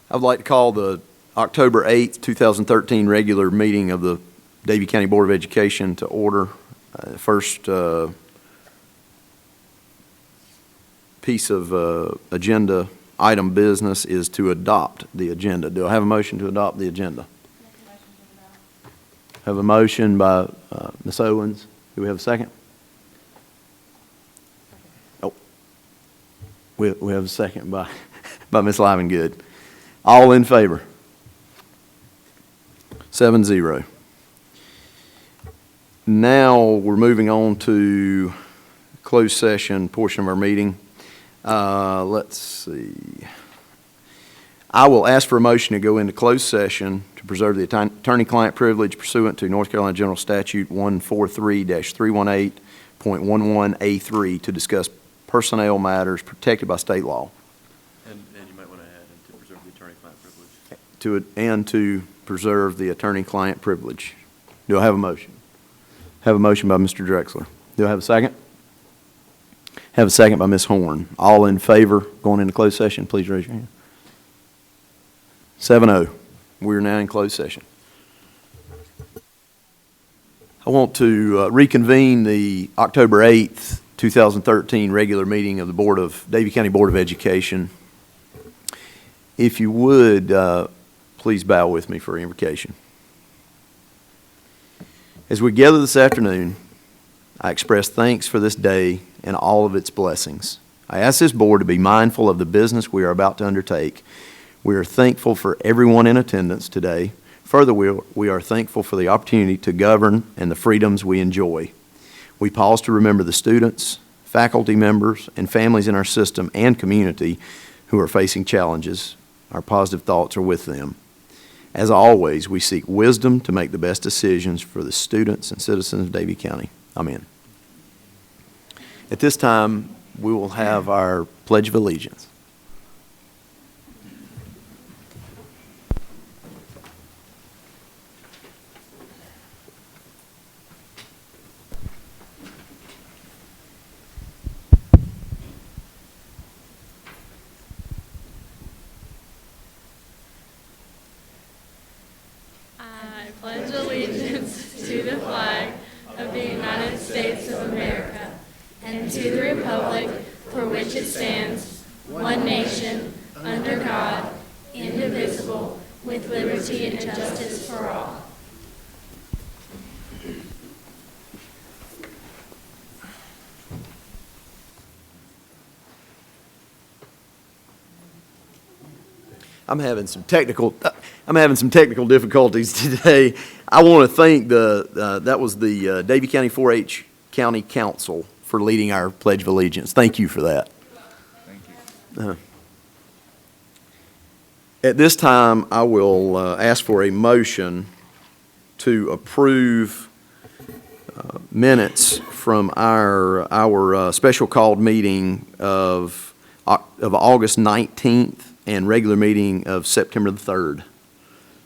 I'd like to call the October 8th, 2013 regular meeting of the Davie County Board of Education to order. First piece of agenda item business is to adopt the agenda. Do I have a motion to adopt the agenda? Have a motion by Ms. Owens. Do we have a second? Oh, we have a second by Ms. Livengood. All in favor? 7-0. Now we're moving on to closed session portion of our meeting. Let's see. I will ask for a motion to go into closed session to preserve the attorney-client privilege pursuant to North Carolina General Statute 143-318.11A3 to discuss personnel matters protected by state law. And you might want to add, and to preserve the attorney-client privilege. To preserve the attorney-client privilege. Do I have a motion? Have a motion by Mr. Drexler. Do I have a second? Have a second by Ms. Horn. All in favor going into closed session, please raise your hand. 7-0. We're now in closed session. I want to reconvene the October 8th, 2013 regular meeting of the Davie County Board of Education. If you would, please bow with me for invocation. As we gather this afternoon, I express thanks for this day and all of its blessings. I ask this board to be mindful of the business we are about to undertake. We are thankful for everyone in attendance today. Further, we are thankful for the opportunity to govern and the freedoms we enjoy. We pause to remember the students, faculty members, and families in our system and community who are facing challenges. Our positive thoughts are with them. As always, we seek wisdom to make the best decisions for the students and citizens of Davie County. Amen. At this time, we will have our Pledge of Allegiance. I pledge allegiance to the flag of the United States of America and to the republic for which it stands, one nation, under God, indivisible, with liberty and justice for all. I'm having some technical difficulties today. I want to thank that was the Davie County 4-H County Council for leading our Pledge of Allegiance. Thank you for that. Thank you. At this time, I will ask for a motion to approve minutes from our special called meeting of August 19th and regular meeting of September the 3rd.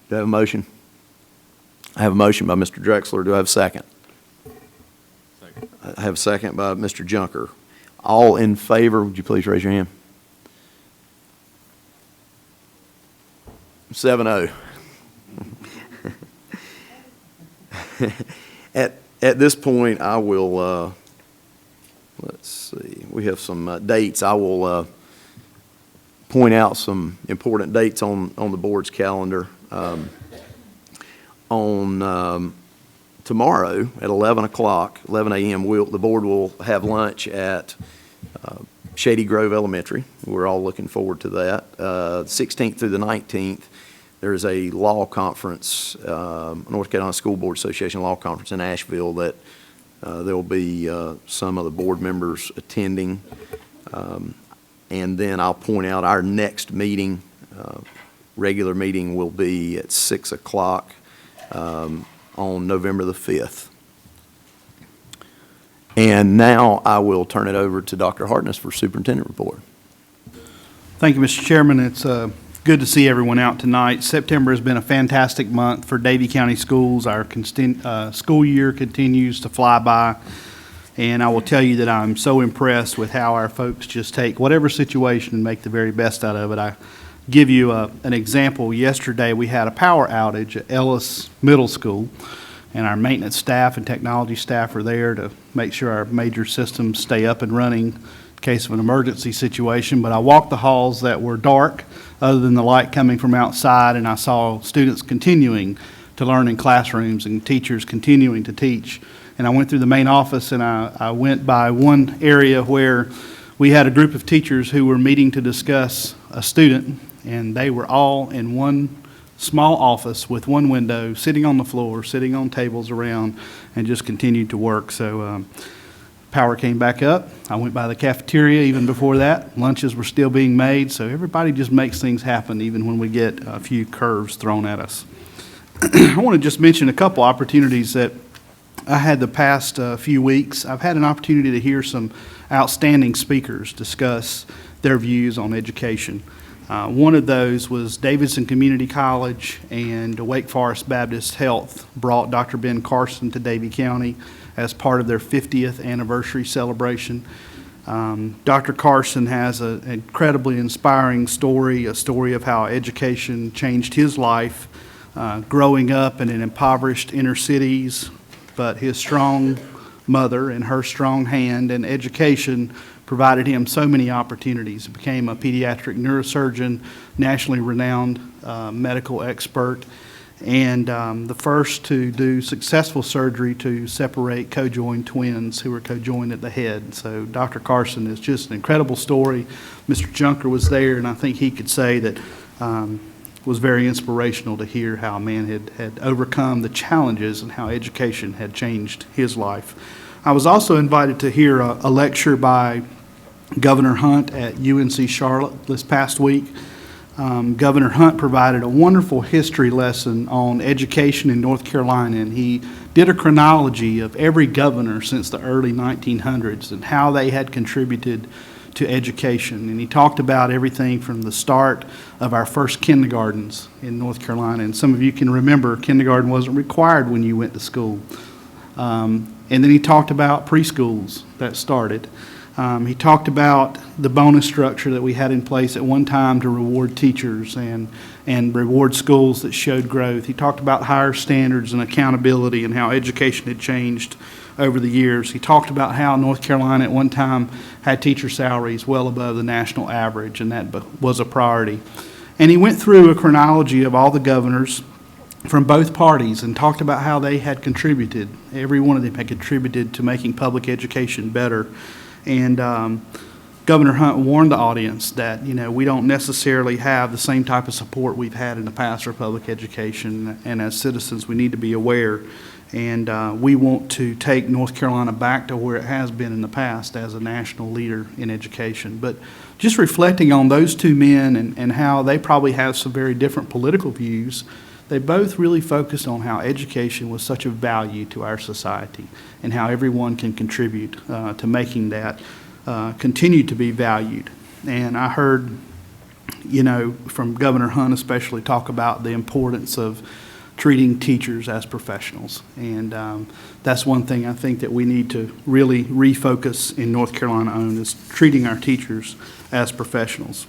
Do I have a motion? I have a motion by Mr. Drexler. Do I have a second? Second. I have a second by Mr. Junker. All in favor, would you please raise your hand? 7-0. At this point, I will, let's see, we have some dates. I will point out some important dates on the board's calendar. On tomorrow at 11 a.m., the board will have lunch at Shady Grove Elementary. We're all looking forward to that. 16th through the 19th, there's a law conference, North Carolina School Board Association Law Conference in Asheville that there will be some of the board members attending. And then I'll point out our next meeting, regular meeting will be at 6 o'clock on November the 5th. And now I will turn it over to Dr. Hartness for superintendent report. Thank you, Mr. Chairman. It's good to see everyone out tonight. September has been a fantastic month for Davie County Schools. Our school year continues to fly by. And I will tell you that I'm so impressed with how our folks just take whatever situation and make the very best out of it. give you an example, yesterday we had a power outage at Ellis Middle School, and our maintenance staff and technology staff are there to make sure our major systems stay up and running in case of an emergency situation. But I walked the halls that were dark, other than the light coming from outside, and I saw students continuing to learn in classrooms and teachers continuing to teach. And I went through the main office, and I went by one area where we had a group of teachers who were meeting to discuss a student, and they were all in one small office with one window, sitting on the floor, sitting on tables around, and just continued to work. So power came back up. I went by the cafeteria even before that. Lunches were still being made, so everybody just makes things happen even when we get a few curves thrown at us. I want to just mention a couple opportunities that I had the past few weeks. I've had an opportunity to hear some outstanding speakers discuss their views on education. One of those was Davidson Community College and Wake Forest Baptist Health brought Dr. Ben Carson to Davie County as part of their 50th anniversary celebration. Dr. Carson has an incredibly inspiring story, a story of how education changed his life growing up in an impoverished inner cities, but his strong mother and her strong hand and education provided him so many opportunities. He became a pediatric neurosurgeon, nationally renowned medical expert, and the first to do successful surgery to separate co-joined twins who were co-joined at the head. So Dr. Carson is just an incredible story. Mr. Junker was there, and I think he could say that was very inspirational to hear how a man had overcome the challenges and how education had changed his life. I was also invited to hear a lecture by Governor Hunt at UNC Charlotte this past week. Governor Hunt provided a wonderful history lesson on education in North Carolina, and he did a chronology of every governor since the early 1900s and how they had contributed to education. And he talked about everything from the start of our first kindergartens in North Carolina. And some of you can remember kindergarten wasn't required when you went to school. And then he talked about preschools that started. He talked about the bonus structure that we had in place at one time to reward teachers and reward schools that showed growth. He talked about higher standards and accountability and how education had changed over the years. He talked about how North Carolina at one time had teacher salaries well above the national average, and that was a priority. And he went through a chronology of all the governors from both parties and talked about how they had contributed. Every one of them had contributed to making public education better. And Governor Hunt warned the audience that, we don't necessarily have the same type of support we've had in the past for public education, and as citizens we need to be aware. And we want to take North Carolina back to where it has been in the past as a national leader in education. But just reflecting on those two men and how they probably have some very different political views, they both really focused on how education was such a value to our society and how everyone can contribute to making that continue to be valued. And I heard, from Governor Hunt especially, talk about the importance of treating teachers as professionals. And that's one thing I think that we need to really refocus in North Carolina on, is treating our teachers as professionals.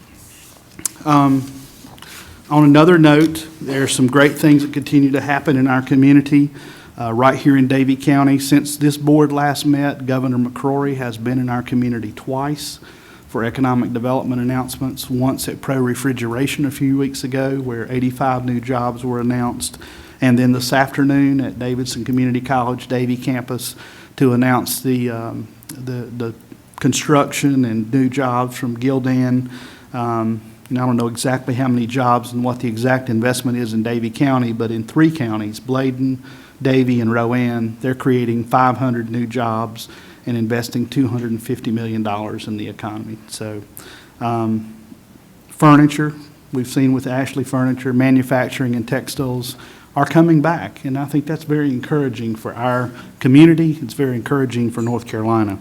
On another note, there are some great things that continue to happen in our community right here in Davie County. Since this board last met, Governor McCrory has been in our community twice for economic development announcements, once at Pro Refrigeration a few weeks ago where 85 new jobs were announced, and then this afternoon at Davidson Community College Davie campus to announce the construction and new jobs from Gildan. I don't know exactly how many jobs and what the exact investment is in Davie County, but in 3 counties, Bladen, Davie, and Rowan, they're creating 500 new jobs and investing $250 million in the economy. So furniture, we've seen with Ashley Furniture, manufacturing and textiles are coming back, and I think that's very encouraging for our community. It's very encouraging for North Carolina.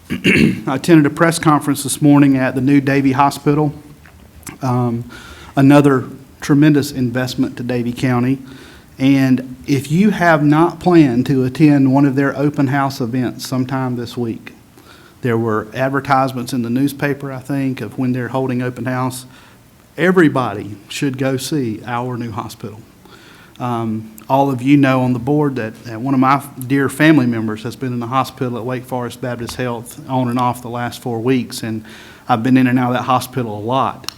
I attended a press conference this morning at the new Davie Hospital. Another tremendous investment to Davie County. And if you have not planned to attend one of their open house events sometime this week, there were advertisements in the newspaper, I think, of when they're holding open house. everybody should go see our new hospital. All of you know on the board that one of my dear family members has been in the hospital at Wake Forest Baptist Health on and off the last 4 weeks, and I've been in and out of that hospital a lot.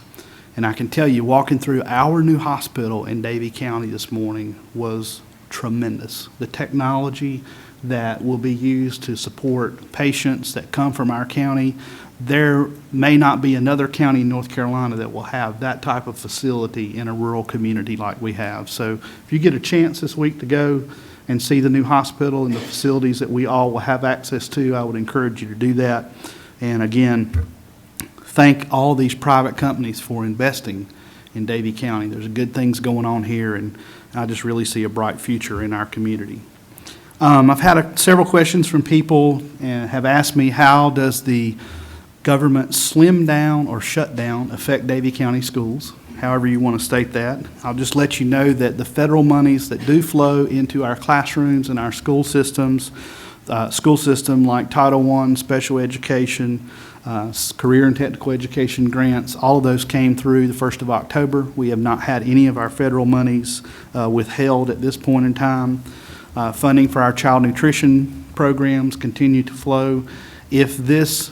And I can tell you, walking through our new hospital in Davie County this morning was tremendous. The technology that will be used to support patients that come from our county, there may not be another county in North Carolina that will have that type of facility in a rural community like we have. So if you get a chance this week to go and see the new hospital and the facilities that we all will have access to, I would encourage you to do that. And again, thank all these private companies for investing in Davie County. There's good things going on here, and I just really see a bright future in our community. I've had several questions from people and have asked me, how does the government slim down or shut down affect Davie County schools? However you want to state that. I'll just let you know that the federal monies that do flow into our classrooms and our school systems, like Title I, special education, career and technical education grants, all of those came through the 1st of October. We have not had any of our federal monies withheld at this point in time. Funding for our child nutrition programs continue to flow. If this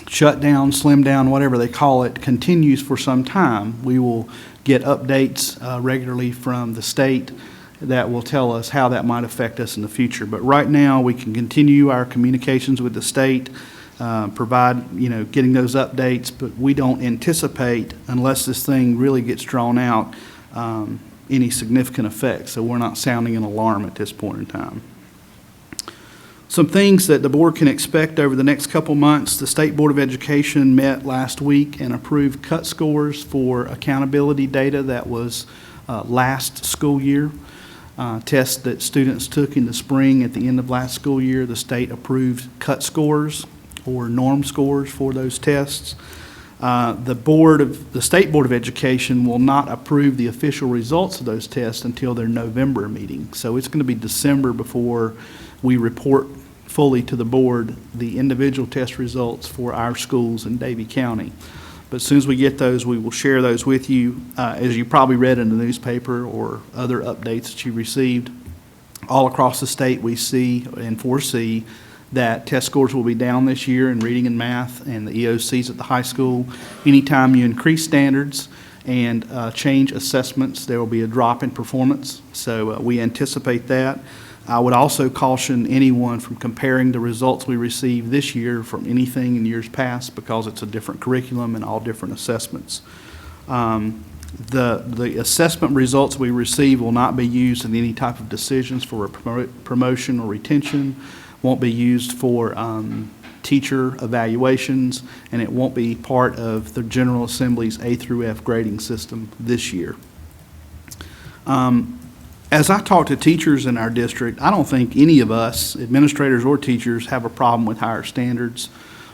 shutdown, slim down, whatever they call it, continues for some time, we will get updates regularly from the state that will tell us how that might affect us in the future. But right now, we can continue our communications with the state, provide, getting those updates, but we don't anticipate, unless this thing really gets drawn out, any significant effects. So we're not sounding an alarm at this point in time. Some things that the board can expect over the next couple months. The State Board of Education met last week and approved cut scores for accountability data that was last school year. Tests that students took in the spring at the end of last school year, the state approved cut scores or norm scores for those tests. The State Board of Education will not approve the official results of those tests until their November meeting. So it's going to be December before we report fully to the board the individual test results for our schools in Davie County. But as soon as we get those, we will share those with you. As you probably read in the newspaper or other updates that you received, all across the state we see and foresee that test scores will be down this year in reading and math and the EOCs at the high school. Anytime you increase standards and change assessments, there will be a drop in performance. So we anticipate that. I would also caution anyone from comparing the results we receive this year from anything in years past, because it's a different curriculum and all different assessments. The assessment results we receive will not be used in any type of decisions for promotion or retention, won't be used for teacher evaluations, and it won't be part of the General Assembly's A through F grading system this year. As I talk to teachers in our district, I don't think any of us, administrators or teachers, have a problem with higher standards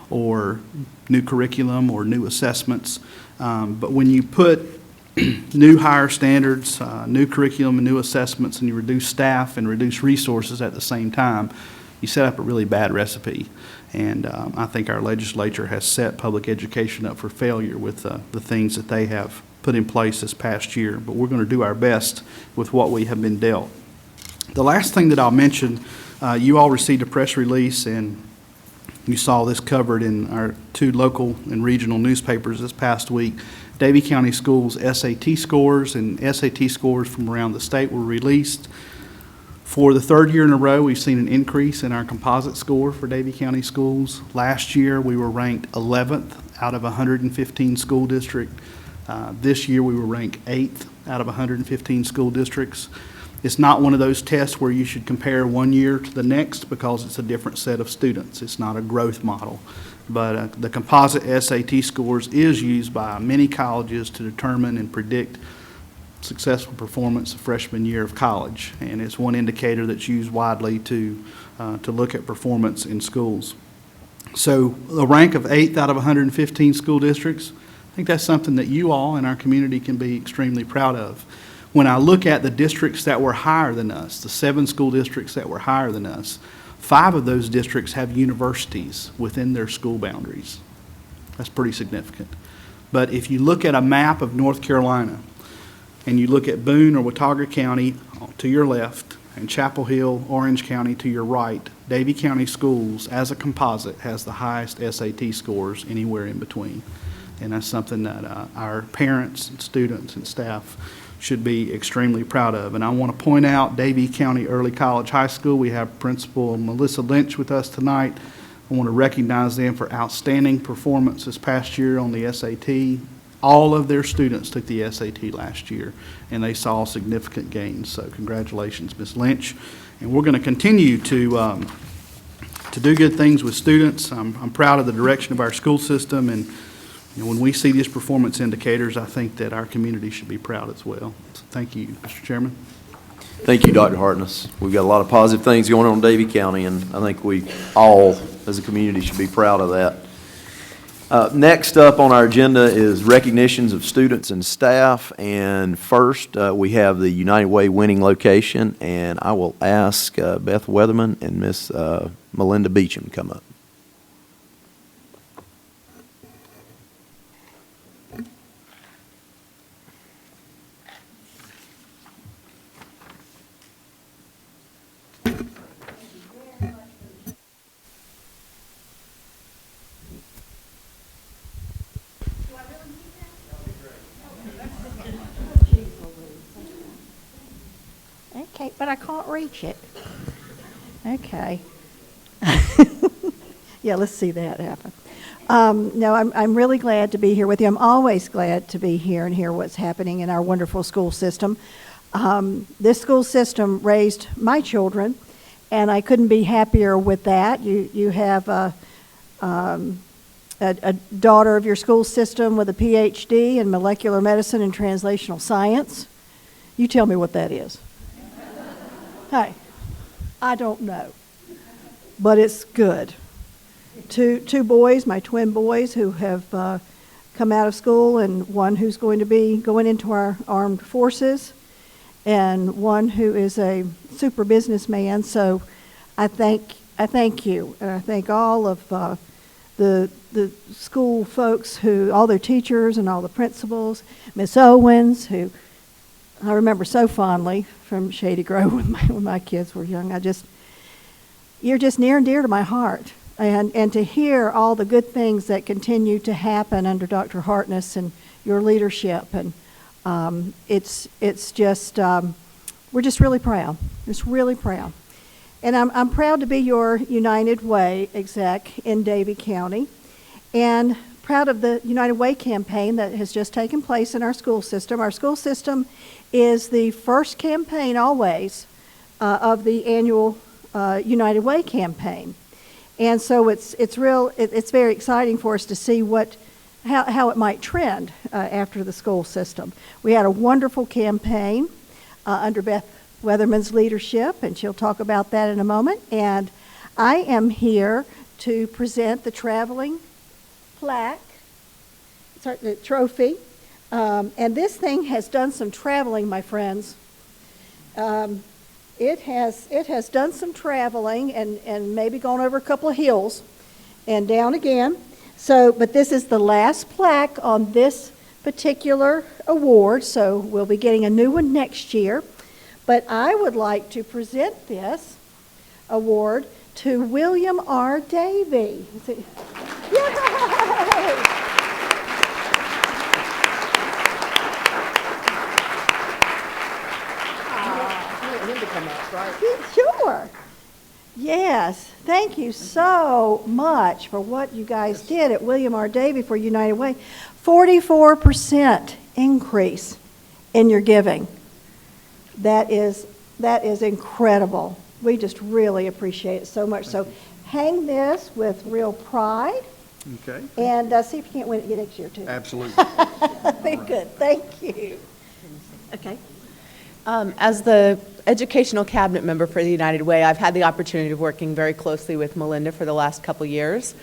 or new curriculum or new assessments. But when you put new higher standards, new curriculum and new assessments, and you reduce staff and reduce resources at the same time, you set up a really bad recipe. And I think our legislature has set public education up for failure with the things that they have put in place this past year. But we're going to do our best with what we have been dealt. The last thing that I'll mention, you all received a press release, and you saw this covered in our 2 local and regional newspapers this past week. Davie County Schools SAT scores and SAT scores from around the state were released. For the 3rd year in a row, we've seen an increase in our composite score for Davie County Schools. Last year, we were ranked 11th out of 115 school districts. This year, we were ranked 8th out of 115 school districts. It's not one of those tests where you should compare one year to the next, because it's a different set of students. It's not a growth model. But the composite SAT scores is used by many colleges to determine and predict successful performance of freshman year of college, and it's one indicator that's used widely to look at performance in schools. So a rank of 8th out of 115 school districts, I think that's something that you all in our community can be extremely proud of. When I look at the districts that were higher than us, the 7 school districts that were higher than us, 5 of those districts have universities within their school boundaries. That's pretty significant. But if you look at a map of North Carolina, and you look at Boone or Watauga County to your left, and Chapel Hill, Orange County to your right, Davie County Schools, as a composite, has the highest SAT scores anywhere in between. And that's something that our parents and students and staff should be extremely proud of. And I want to point out Davie County Early College High School. We have Principal Melissa Lynch with us tonight. I want to recognize them for outstanding performance this past year on the SAT. All of their students took the SAT last year, and they saw significant gains. So congratulations, Ms. Lynch. And we're going to continue to do good things with students. I'm proud of the direction of our school system, and when we see these performance indicators, I think that our community should be proud as well. So thank you, Mr. Chairman. Thank you, Dr. Hartness. We've got a lot of positive things going on in Davie County, and I think we all, as a community, should be proud of that. Next up on our agenda is recognitions of students and staff, and first we have the United Way winning location, and I will ask Beth Weatherman and Miss Melinda Beecham to come up. Okay, but I can't reach it. Okay. Yeah, let's see that happen. No, I'm really glad to be here with you. I'm always glad to be here and hear what's happening in our wonderful school system. This school system raised my children, and I couldn't be happier with that. You have a daughter of your school system with a PhD in molecular medicine and translational science. You tell me what that is. Hey, I don't know, but it's good. Two boys, my twin boys, who have come out of school, and one who's going to be going into our armed forces, and one who is a super businessman. So I thank you, and I thank all of the school folks, all their teachers and all the principals, Miss Owens, who I remember so fondly from Shady Grove when my kids were young. You're just near and dear to my heart. And to hear all the good things that continue to happen under Dr. Hartness and your leadership. And it's just, we're just really proud. Just really proud. And I'm proud to be your United Way exec in Davie County. And proud of the United Way campaign that has just taken place in our school system. Our school system is the first campaign always of the annual United Way campaign. And so it's very exciting for us to see how it might trend after the school system. We had a wonderful campaign under Beth Weatherman's leadership, and she'll talk about that in a moment. And I am here to present the traveling plaque, the trophy. And this thing has done some traveling, my friends. It has done some traveling and maybe gone over a couple of hills and down again. But this is the last plaque on this particular award, so we'll be getting a new one next year. But I would like to present this award to William R. Davie. Yay! Sure. Yes. Thank you so much for what you guys did at William R. Davie for United Way. 44% increase in your giving. That is incredible. We just really appreciate it so much. So hang this with real pride. Okay. And see if you can't win it next year, too. Absolutely. Good. Thank you. Okay. As the educational cabinet member for the United Way, I've had the opportunity of working very closely with Melinda for the last couple years.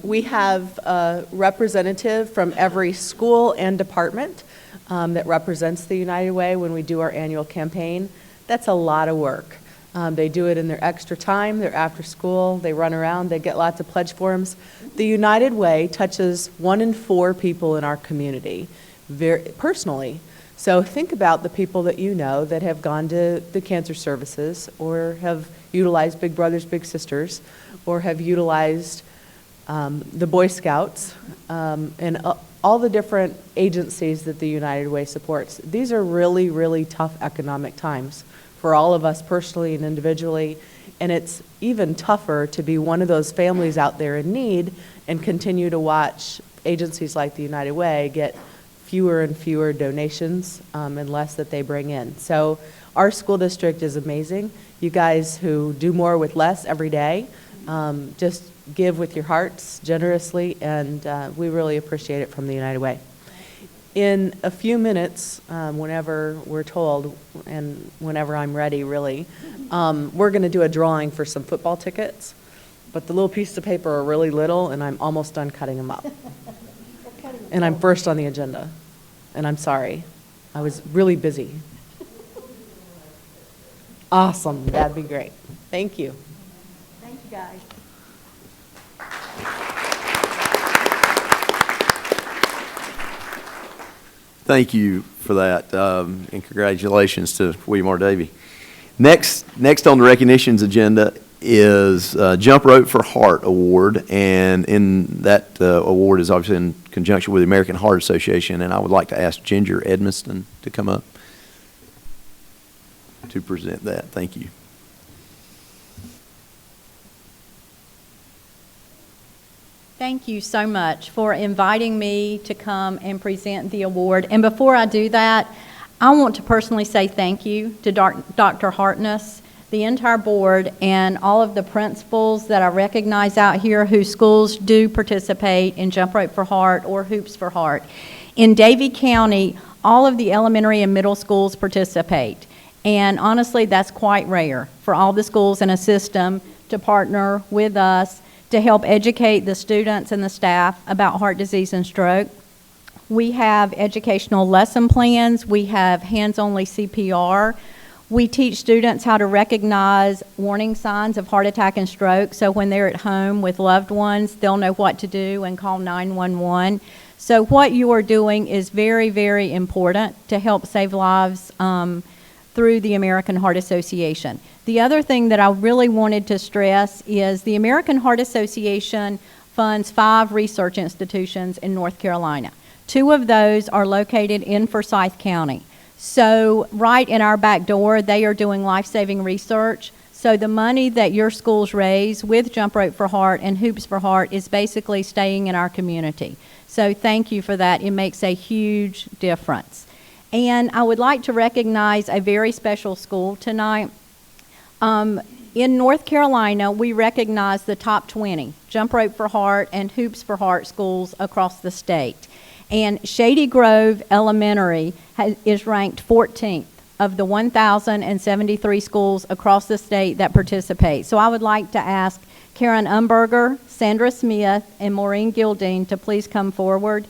We have a representative from every school and department that represents the United Way when we do our annual campaign. That's a lot of work. They do it in their extra time, their after school, they run around, they get lots of pledge forms. The United Way touches 1 in 4 people in our community very personally. So think about the people that you know that have gone to the cancer services or have utilized Big Brothers Big Sisters or have utilized the Boy Scouts and all the different agencies that the United Way supports. These are really, really tough economic times for all of us personally and individually, and it's even tougher to be one of those families out there in need and continue to watch agencies like the United Way get fewer and fewer donations and less that they bring in. So our school district is amazing. You guys who do more with less every day, just give with your hearts generously, and we really appreciate it from the United Way. In a few minutes, whenever we're told, and whenever I'm ready, really, we're going to do a drawing for some football tickets, but the little pieces of paper are really little, and I'm almost done cutting them up. And I'm first on the agenda, and I'm sorry. I was really busy. Awesome, that'd be great. Thank you. Thank you, guys. Thank you for that, and congratulations to William R. Davey. Next on the recognitions agenda is Jump Rope for Heart Award, and in that award is obviously in conjunction with the American Heart Association, and I would like to ask Ginger Edmiston to come up to present that. Thank you. Thank you so much for inviting me to come and present the award. And before I do that, I want to personally say thank you to Dr. Hartness, the entire board, and all of the principals that I recognize out here whose schools do participate in Jump Rope for Heart or Hoops for Heart. In Davie County, all of the elementary and middle schools participate. And honestly, that's quite rare for all the schools in a system to partner with us to help educate the students and the staff about heart disease and stroke. We have educational lesson plans. We have hands-only CPR. We teach students how to recognize warning signs of heart attack and stroke, so when they're at home with loved ones, they'll know what to do and call 911. So what you are doing is very, very important to help save lives through the American Heart Association. The other thing that I really wanted to stress is the American Heart Association funds 5 research institutions in North Carolina. 2 of those are located in Forsyth County. So right in our back door, they are doing life-saving research. So the money that your schools raise with Jump Rope for Heart and Hoops for Heart is basically staying in our community. So thank you for that. It makes a huge difference. And I would like to recognize a very special school tonight. In North Carolina, we recognize the top 20 Jump Rope for Heart and Hoops for Heart schools across the state. And Shady Grove Elementary is ranked 14th of the 1,073 schools across the state that participate. So I would like to ask Karen Umberger, Sandra Smith, and Maureen Gilding to please come forward.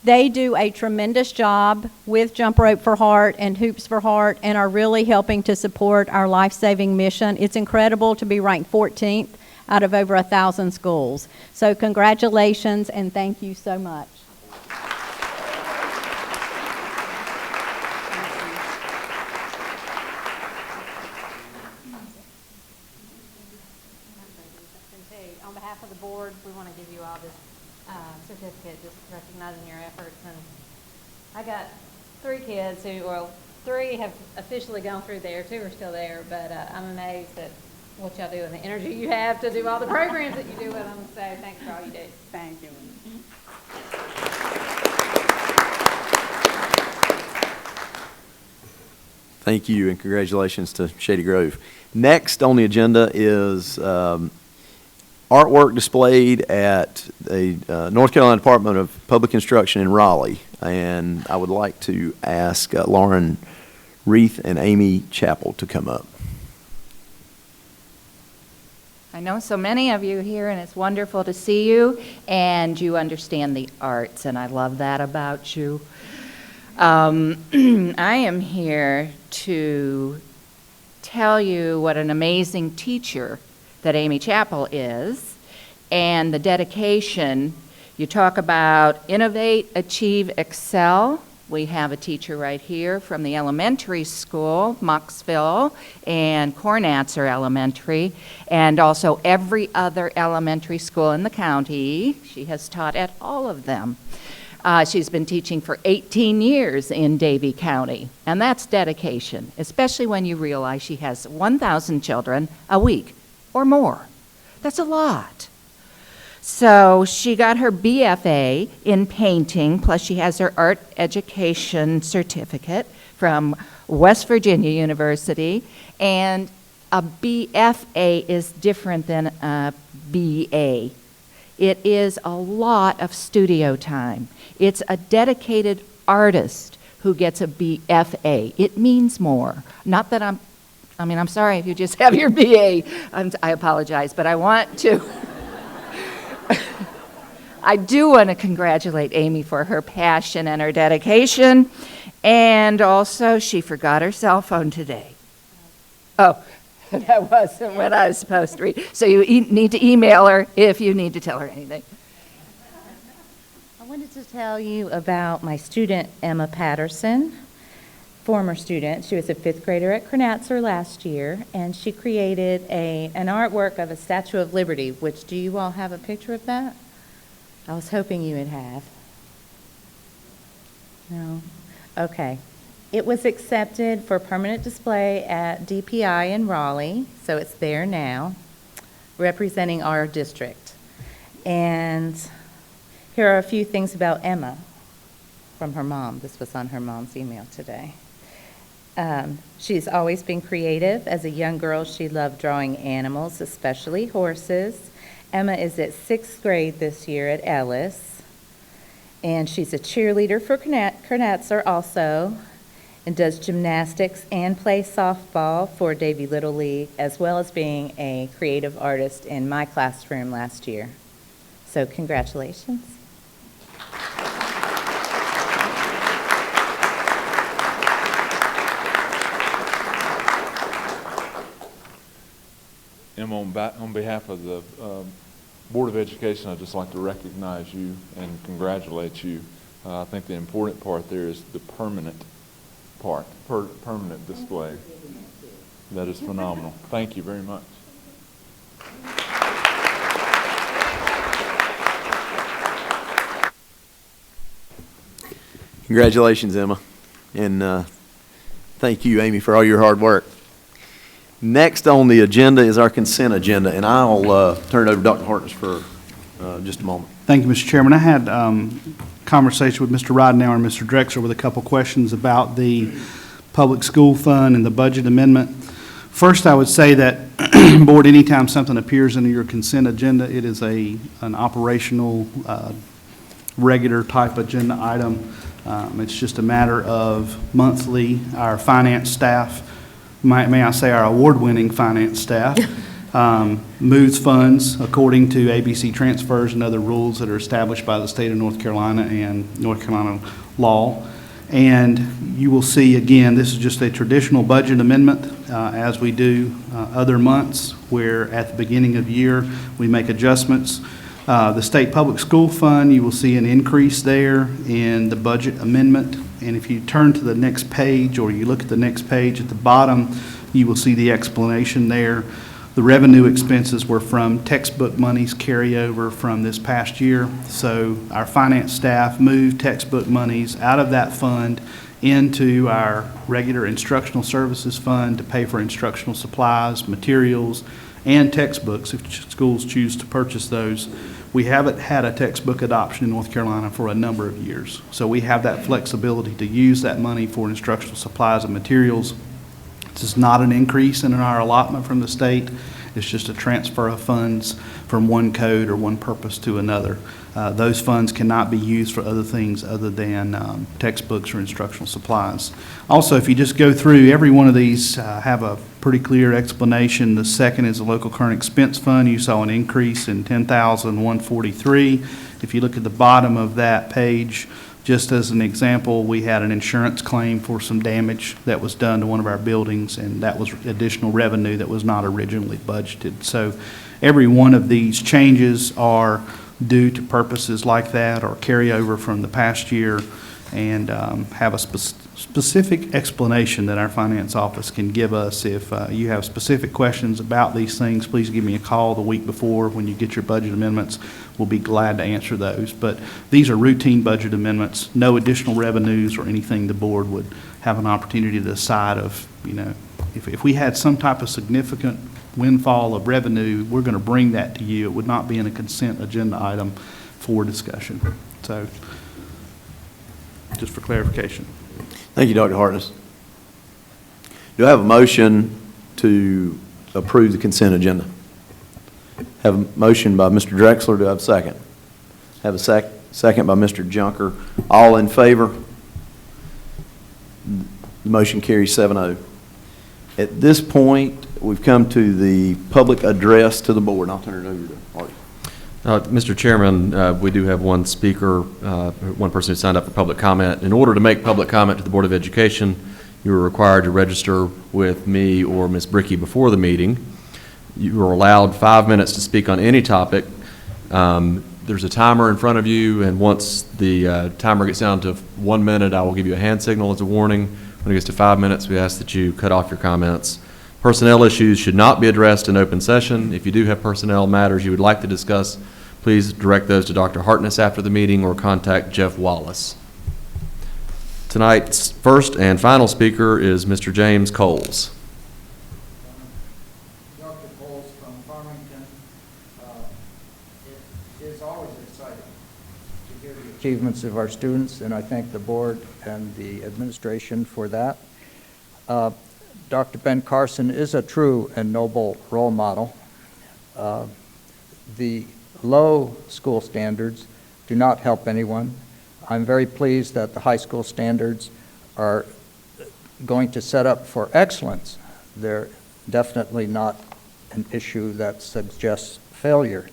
They do a tremendous job with Jump Rope for Heart and Hoops for Heart and are really helping to support our life-saving mission. It's incredible to be ranked 14th out of over 1,000 schools. So congratulations and thank you so much. On behalf of the board, we want to give you all this certificate, just recognizing your efforts. And I got 3 kids who, well, 3 have officially gone through there, 2 are still there, but I'm amazed at what y'all do and the energy you have to do all the programs that you do with them. So thanks for all you do. Thank you. Thank you, and congratulations to Shady Grove. Next on the agenda is artwork displayed at the North Carolina Department of Public Instruction in Raleigh. And I would like to ask Lauren Reith and Amy Chappell to come up. I know so many of you here, and it's wonderful to see you, and you understand the arts, and I love that about you. I am here to tell you what an amazing teacher that Amy Chappell is, and the dedication. You talk about innovate, achieve, excel. We have a teacher right here from the elementary school, Moxville and Cornatzer Elementary, and also every other elementary school in the county. She has taught at all of them. She's been teaching for 18 years in Davie County, and that's dedication, especially when you realize she has 1,000 children a week or more. That's a lot. So she got her BFA in painting, plus she has her art education certificate from West Virginia University, and a BFA is different than a BA. It is a lot of studio time. It's a dedicated artist who gets a BFA. It means more. Not that I'm sorry if you just have your BA. I apologize, but I want to. I do want to congratulate Amy for her passion and her dedication. And also, she forgot her cell phone today. Oh, that wasn't what I was supposed to read. So you need to email her if you need to tell her anything. I wanted to tell you about my student, Emma Patterson, former student. She was a fifth grader at Cornatzer last year, and she created an artwork of a Statue of Liberty, which, do you all have a picture of that? I was hoping you would have. No? Okay. It was accepted for permanent display at DPI in Raleigh, so it's there now, representing our district. And here are a few things about Emma from her mom. This was on her mom's email today. She's always been creative. As a young girl, she loved drawing animals, especially horses. Emma is at 6th grade this year at Ellis, and she's a cheerleader for Cornatzer also, and does gymnastics and plays softball for Davie Little League, as well as being a creative artist in my classroom last year. So congratulations. Emma, on behalf of the Board of Education, I'd just like to recognize you and congratulate you. I think the important part there is the permanent part, permanent display. That is phenomenal. Thank you very much. Congratulations, Emma. And thank you, Amy, for all your hard work. Next on the agenda is our consent agenda, and I'll turn it over to Dr. Hartness for just a moment. Thank you, Mr. Chairman. I had conversation with Mr. Ridenhour and Mr. Drexler with a couple questions about the public school fund and the budget amendment. First, I would say that, Board, anytime something appears in your consent agenda, it is an operational, regular type agenda item. It's just a matter of monthly, our finance staff, may I say our award-winning finance staff, moves funds according to ABC transfers and other rules that are established by the state of North Carolina and North Carolina law. And you will see, again, this is just a traditional budget amendment, as we do other months, where at the beginning of the year we make adjustments. The State Public School Fund, you will see an increase there in the budget amendment. And if you turn to the next page, or you look at the next page at the bottom, you will see the explanation there. The revenue expenses were from textbook monies carryover from this past year. So our finance staff moved textbook monies out of that fund into our regular instructional services fund to pay for instructional supplies, materials, and textbooks if schools choose to purchase those. We haven't had a textbook adoption in North Carolina for a number of years. So we have that flexibility to use that money for instructional supplies and materials. This is not an increase in our allotment from the state. It's just a transfer of funds from one code or one purpose to another. Those funds cannot be used for other things other than textbooks or instructional supplies. Also, if you just go through, every one of these have a pretty clear explanation. The second is the local current expense fund. You saw an increase in $10,143. If you look at the bottom of that page, Just as an example, we had an insurance claim for some damage that was done to one of our buildings, and that was additional revenue that was not originally budgeted. So every one of these changes are due to purposes like that or carry over from the past year, and have a specific explanation that our finance office can give us. If you have specific questions about these things, please give me a call the week before when you get your budget amendments. We'll be glad to answer those. But these are routine budget amendments, no additional revenues or anything the board would have an opportunity to decide of, if we had some type of significant windfall of revenue, we're going to bring that to you. It would not be in a consent agenda item for discussion. So, just for clarification. Thank you, Dr. Hartness. Do I have a motion to approve the consent agenda? Have a motion by Mr. Drexler. Do I have a second? Have a second by Mr. Junker. All in favor? The motion carries 7-0. At this point, we've come to the public address to the board, and I'll turn it over to Artie. Mr. Chairman, we do have one speaker, one person who signed up for public comment. In order to make public comment to the Board of Education, you are required to register with me or Ms. Bricky before the meeting. You are allowed 5 minutes to speak on any topic. There's a timer in front of you, and once the timer gets down to 1 minute, I will give you a hand signal as a warning. When it gets to 5 minutes, we ask that you cut off your comments. Personnel issues should not be addressed in open session. If you do have personnel matters you would like to discuss, please direct those to Dr. Hartness after the meeting or contact Jeff Wallace. Tonight's first and final speaker is Mr. James Coles. Dr. Coles from Farmington. It is always exciting to hear the achievements of our students, and I thank the board and the administration for that. Dr. Ben Carson is a true and noble role model. The low school standards do not help anyone. I'm very pleased that the high school standards are going to set up for excellence. They're definitely not an issue that suggests failure.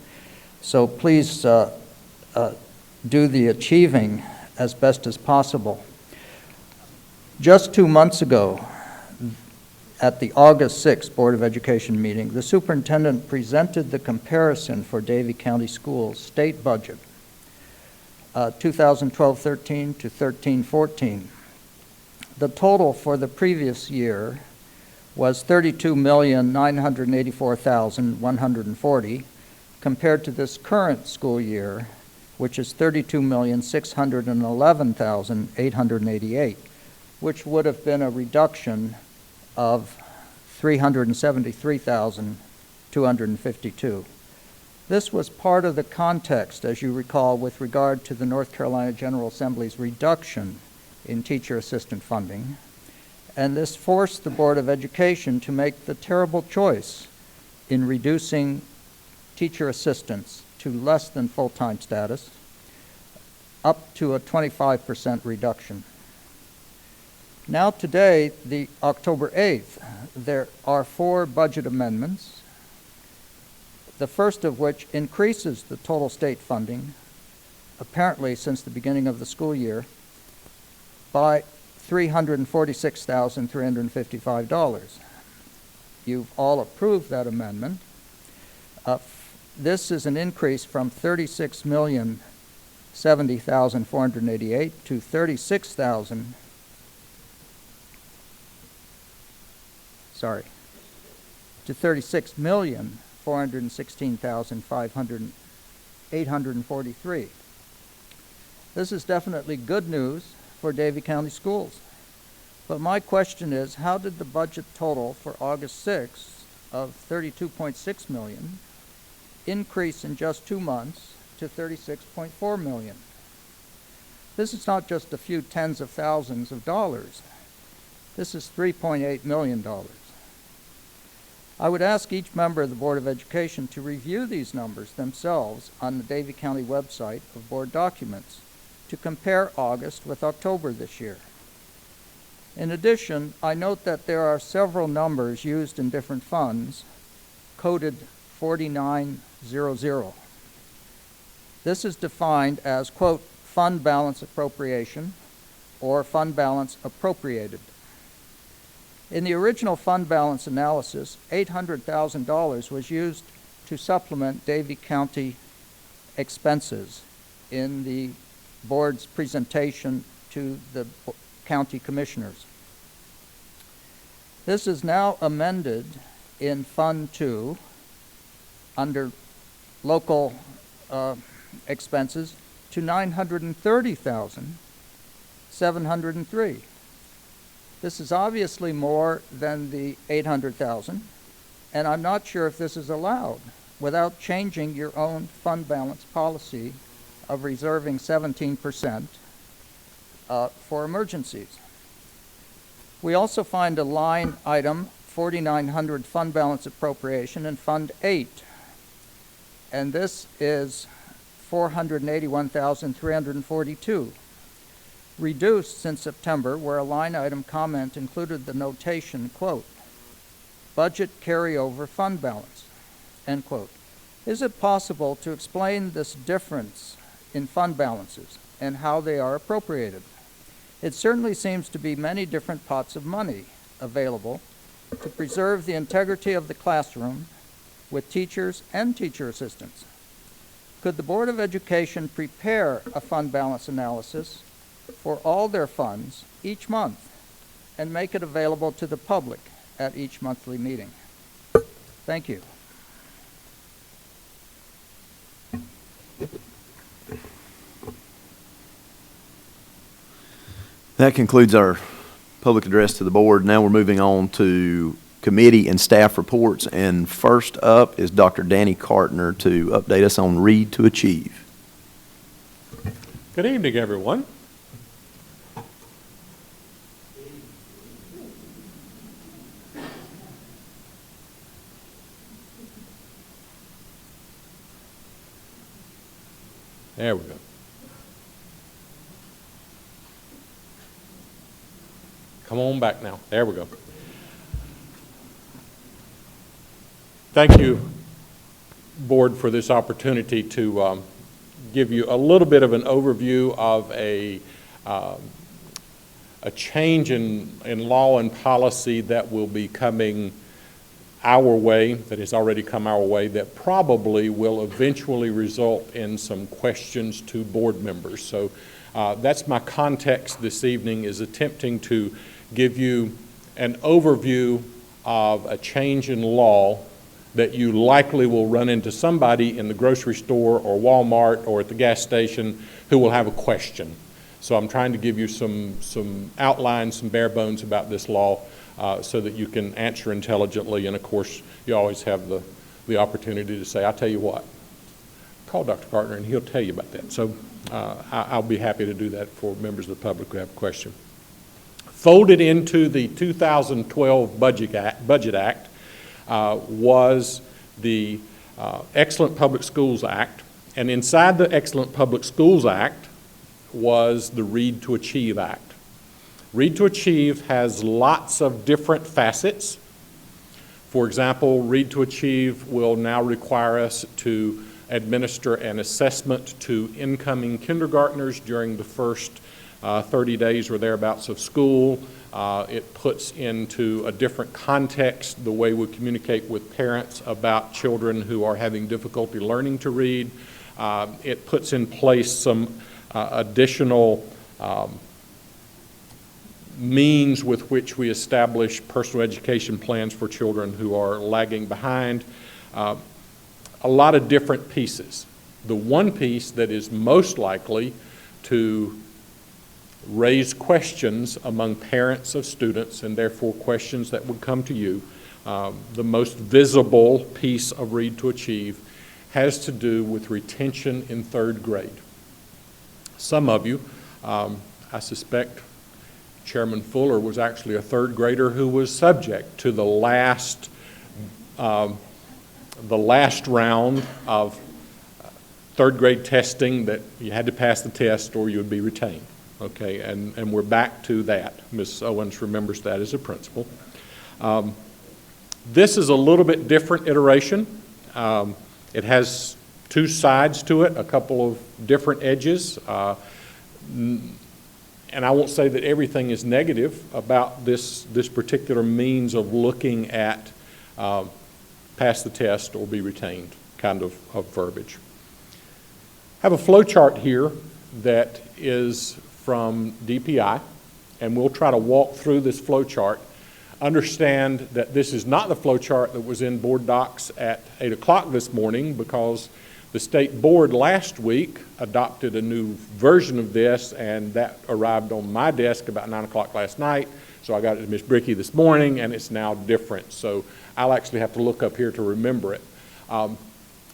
So please do the achieving as best as possible. Just 2 months ago, at the August 6th Board of Education meeting, the superintendent presented the comparison for Davie County Schools' state budget, 2012-13 to 13-14. The total for the previous year was $32,984,140 compared to this current school year, which is $32,611,888, which would have been a reduction of $373,252. This was part of the context, as you recall, with regard to the North Carolina General Assembly's reduction in teacher assistant funding. And this forced the Board of Education to make the terrible choice in reducing teacher assistants to less than full-time status, up to a 25% reduction. Now today, the October 8th, there are 4 budget amendments, the first of which increases the total state funding, apparently since the beginning of the school year, by $346,355. You've all approved that amendment. This is an increase from $36,070,488 to $36,416,843. This is definitely good news for Davie County Schools. But my question is, how did the budget total for August 6th of $32.6 million increase in just 2 months to $36.4 million? This is not just a few tens of thousands of dollars. This is $3.8 million. I would ask each member of the Board of Education to review these numbers themselves on the Davie County website of board documents to compare August with October this year. In addition, I note that there are several numbers used in different funds, coded 4900. This is defined as, quote, fund balance appropriation or fund balance appropriated. In the original fund balance analysis, $800,000 was used to supplement Davie County expenses in the board's presentation to the county commissioners. This is now amended in Fund 2 under local expenses to $930,703. This is obviously more than the $800,000, and I'm not sure if this is allowed without changing your own fund balance policy of reserving 17% for emergencies. We also find a line item, 4,900 fund balance appropriation in Fund 8, and this is $481,342, reduced since September, where a line item comment included the notation, quote, budget carryover fund balance, end quote. Is it possible to explain this difference in fund balances and how they are appropriated? It certainly seems to be many different pots of money available to preserve the integrity of the classroom with teachers and teacher assistants. Could the Board of Education prepare a fund balance analysis for all their funds each month and make it available to the public at each monthly meeting? Thank you. That concludes our public address to the board. Now we're moving on to committee and staff reports. And first up is Dr. Danny Cartner to update us on Read to Achieve. Good evening, everyone. There we go. Come on back now. There we go. Thank you, Board, for this opportunity to give you a little bit of an overview of a change in law and policy that will be coming our way, that has already come our way, that probably will eventually result in some questions to board members. So that's my context this evening, is attempting to give you an overview of a change in law that you likely will run into somebody in the grocery store or Walmart or at the gas station who will have a question. So I'm trying to give you some outlines, some bare bones about this law so that you can answer intelligently. And of course, you always have the opportunity to say, I'll tell you what, call Dr. Cartner and he'll tell you about that. So I'll be happy to do that for members of the public who have a question. Folded into the 2012 Budget Act was the Excellent Public Schools Act, and inside the Excellent Public Schools Act was the Read to Achieve Act. Read to Achieve has lots of different facets. For example, Read to Achieve will now require us to administer an assessment to incoming kindergartners during the first 30 days or thereabouts of school. It puts into a different context the way we communicate with parents about children who are having difficulty learning to read. It puts in place some additional means with which we establish personal education plans for children who are lagging behind. A lot of different pieces. The one piece that is most likely to raise questions among parents of students, and therefore questions that would come to you. The most visible piece of Read to Achieve has to do with retention in third grade. Some of you, I suspect Chairman Fuller was actually a third grader who was subject to the last round of third grade testing, that you had to pass the test or you would be retained. Okay, and we're back to that. Ms. Owens remembers that as a principal. This is a little bit different iteration. It has two sides to it, a couple of different edges. And I won't say that everything is negative about this particular means of looking at pass the test or be retained kind of verbiage. I have a flow chart here that is from DPI, and we'll try to walk through this flow chart. Understand that this is not the flow chart that was in board docs at 8 o'clock this morning, because the state board last week adopted a new version of this, and that arrived on my desk about 9 o'clock last night. So I got it to Ms. Bricky this morning, and it's now different. So I'll actually have to look up here to remember it.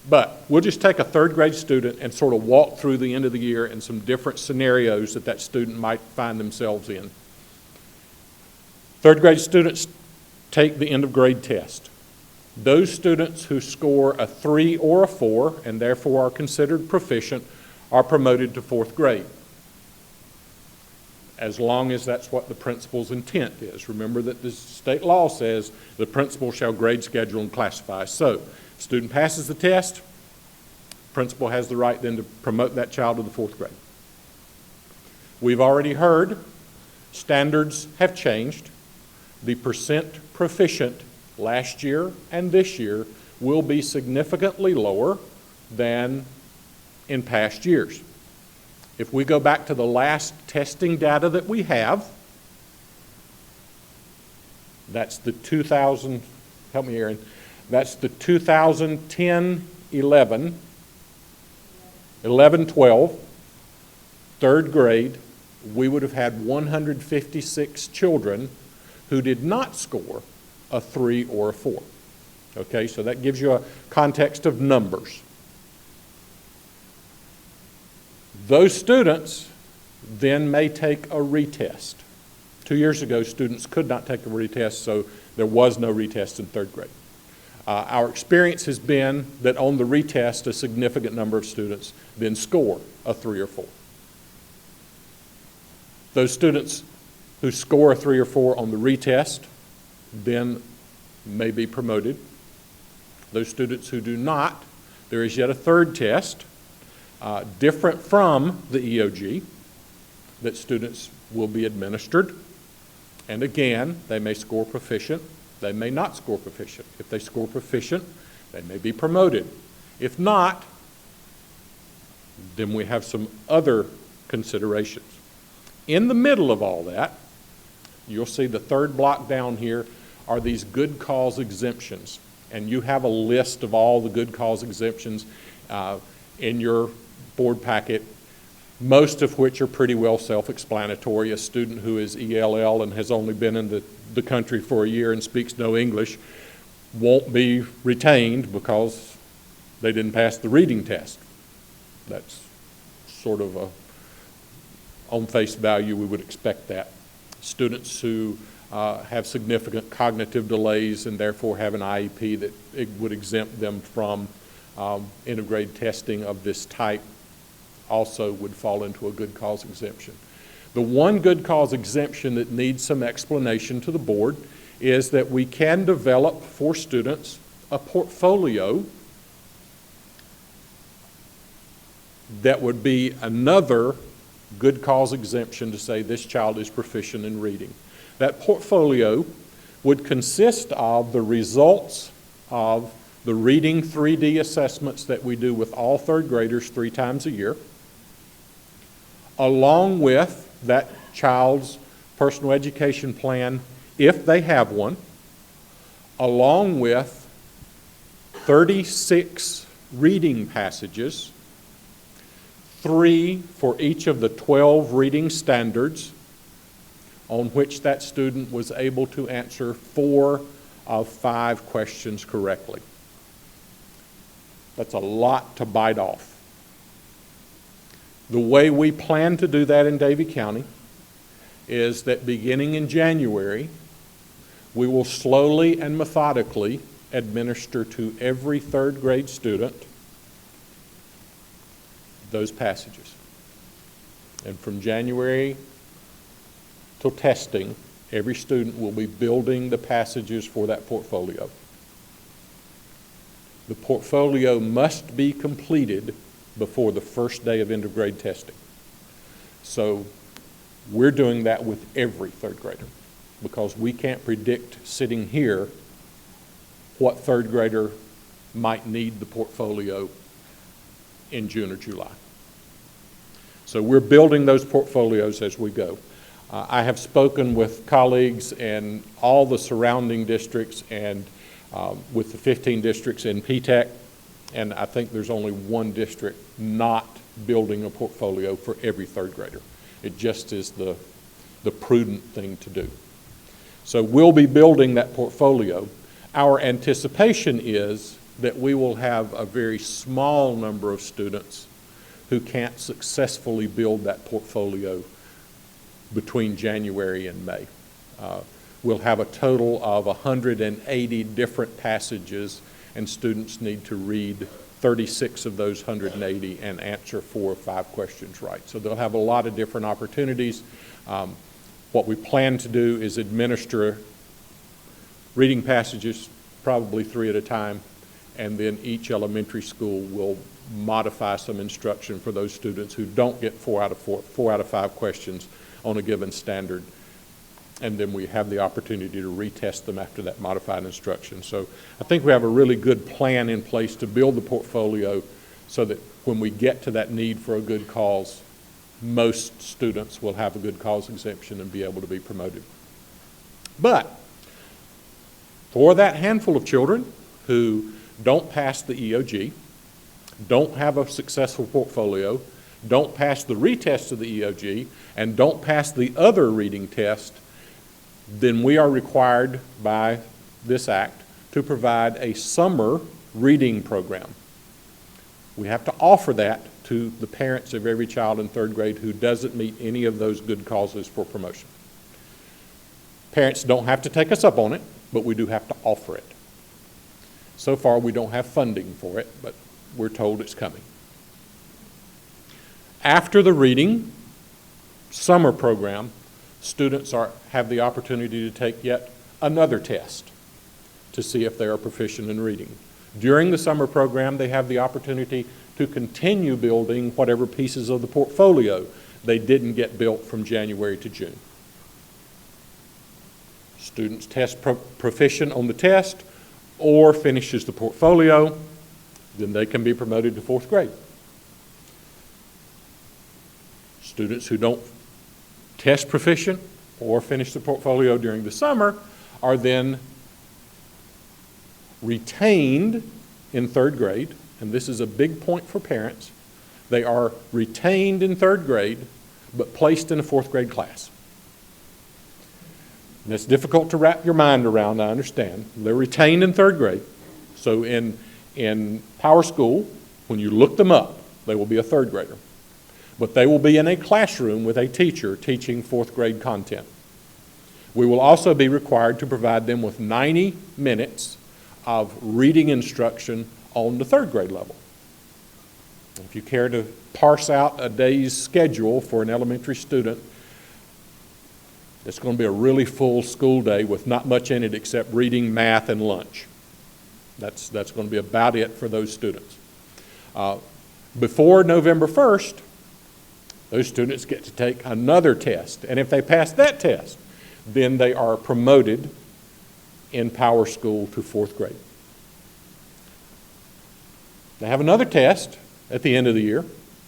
But we'll just take a third grade student and sort of walk through the end of the year and some different scenarios that student might find themselves in. Third grade students take the end of grade test. Those students who score a 3 or a 4 and therefore are considered proficient are promoted to 4th grade, as long as that's what the principal's intent is. Remember that the state law says the principal shall grade, schedule, and classify. So, student passes the test, principal has the right then to promote that child to the 4th grade. We've already heard standards have changed. The percent proficient last year and this year will be significantly lower than in past years. If we go back to the last testing data that we have, that's the 2000, help me Aaron, that's the 2010, 11, 12, third grade, we would have had 156 children who did not score a 3 or a 4. Okay, so that gives you a context of numbers. Those students then may take a retest. 2 years ago, students could not take a retest, so there was no retest in third grade. Our experience has been that on the retest, a significant number of students then score a 3 or 4. Those students who score a 3 or 4 on the retest then may be promoted. Those students who do not, there is yet a third test, different from the EOG, that students will be administered. And again, they may score proficient, they may not score proficient. If they score proficient, they may be promoted. If not, then we have some other considerations. In the middle of all that, you'll see the third block down here are these good cause exemptions. And you have a list of all the good cause exemptions in your board packet, most of which are pretty well self-explanatory. A student who is ELL and has only been in the country for a year and speaks no English won't be retained because they didn't pass the reading test. That's sort of on face value, we would expect that. Students who have significant cognitive delays and therefore have an IEP that it would exempt them from integrated testing of this type also would fall into a good cause exemption. The one good cause exemption that needs some explanation to the board is that we can develop for students a portfolio that would be another good cause exemption to say this child is proficient in reading. That portfolio would consist of the results of the reading 3D assessments that we do with all third graders 3 times a year, along with that child's personal education plan, if they have one, along with 36 reading passages, 3 for each of the 12 reading standards on which that student was able to answer 4 of 5 questions correctly. That's a lot to bite off. The way we plan to do that in Davie County is that beginning in January, we will slowly and methodically administer to every third grade student those passages. And from January till testing, every student will be building the passages for that portfolio. The portfolio must be completed before the first day of end-of-grade testing. So we're doing that with every third grader because we can't predict sitting here what third grader might need the portfolio in June or July. So we're building those portfolios as we go. I have spoken with colleagues in all the surrounding districts and with the 15 districts in P-TECH, and I think there's only one district not building a portfolio for every third grader. It just is the prudent thing to do. So we'll be building that portfolio. Our anticipation is that we will have a very small number of students who can't successfully build that portfolio between January and May. We'll have a total of 180 different passages, and students need to read 36 of those 180 and answer 4 or 5 questions right. So they'll have a lot of different opportunities. What we plan to do is administer reading passages, probably 3 at a time, and then each elementary school will modify some instruction for those students who don't get 4 out of 5 questions on a given standard. And then we have the opportunity to retest them after that modified instruction. So I think we have a really good plan in place to build the portfolio so that when we get to that need for a good cause, most students will have a good cause exemption and be able to be promoted. But for that handful of children who don't pass the EOG, don't have a successful portfolio, don't pass the retest of the EOG, and don't pass the other reading test, then we are required by this act to provide a summer reading program. We have to offer that to the parents of every child in third grade who doesn't meet any of those good causes for promotion. Parents don't have to take us up on it, but we do have to offer it. So far, we don't have funding for it, but we're told it's coming. After the reading summer program, students have the opportunity to take yet another test to see if they are proficient in reading. During the summer program, they have the opportunity to continue building whatever pieces of the portfolio they didn't get built from January to June. Students test proficient on the test or finishes the portfolio, then they can be promoted to 4th grade. Students who don't test proficient or finish the portfolio during the summer are then retained in 3rd grade, and this is a big point for parents. They are retained in 3rd grade, but placed in a 4th grade class. And it's difficult to wrap your mind around, I understand. They're retained in 3rd grade. So in Power School, when you look them up, they will be a 3rd grader. But they will be in a classroom with a teacher teaching 4th grade content. We will also be required to provide them with 90 minutes of reading instruction on the 3rd grade level. If you care to parse out a day's schedule for an elementary student, it's going to be a really full school day with not much in it except reading, math, and lunch. That's going to be about it for those students. Before November 1st, those students get to take another test. And if they pass that test, then they are promoted in Power School to 4th grade. They have another test at the end of the year,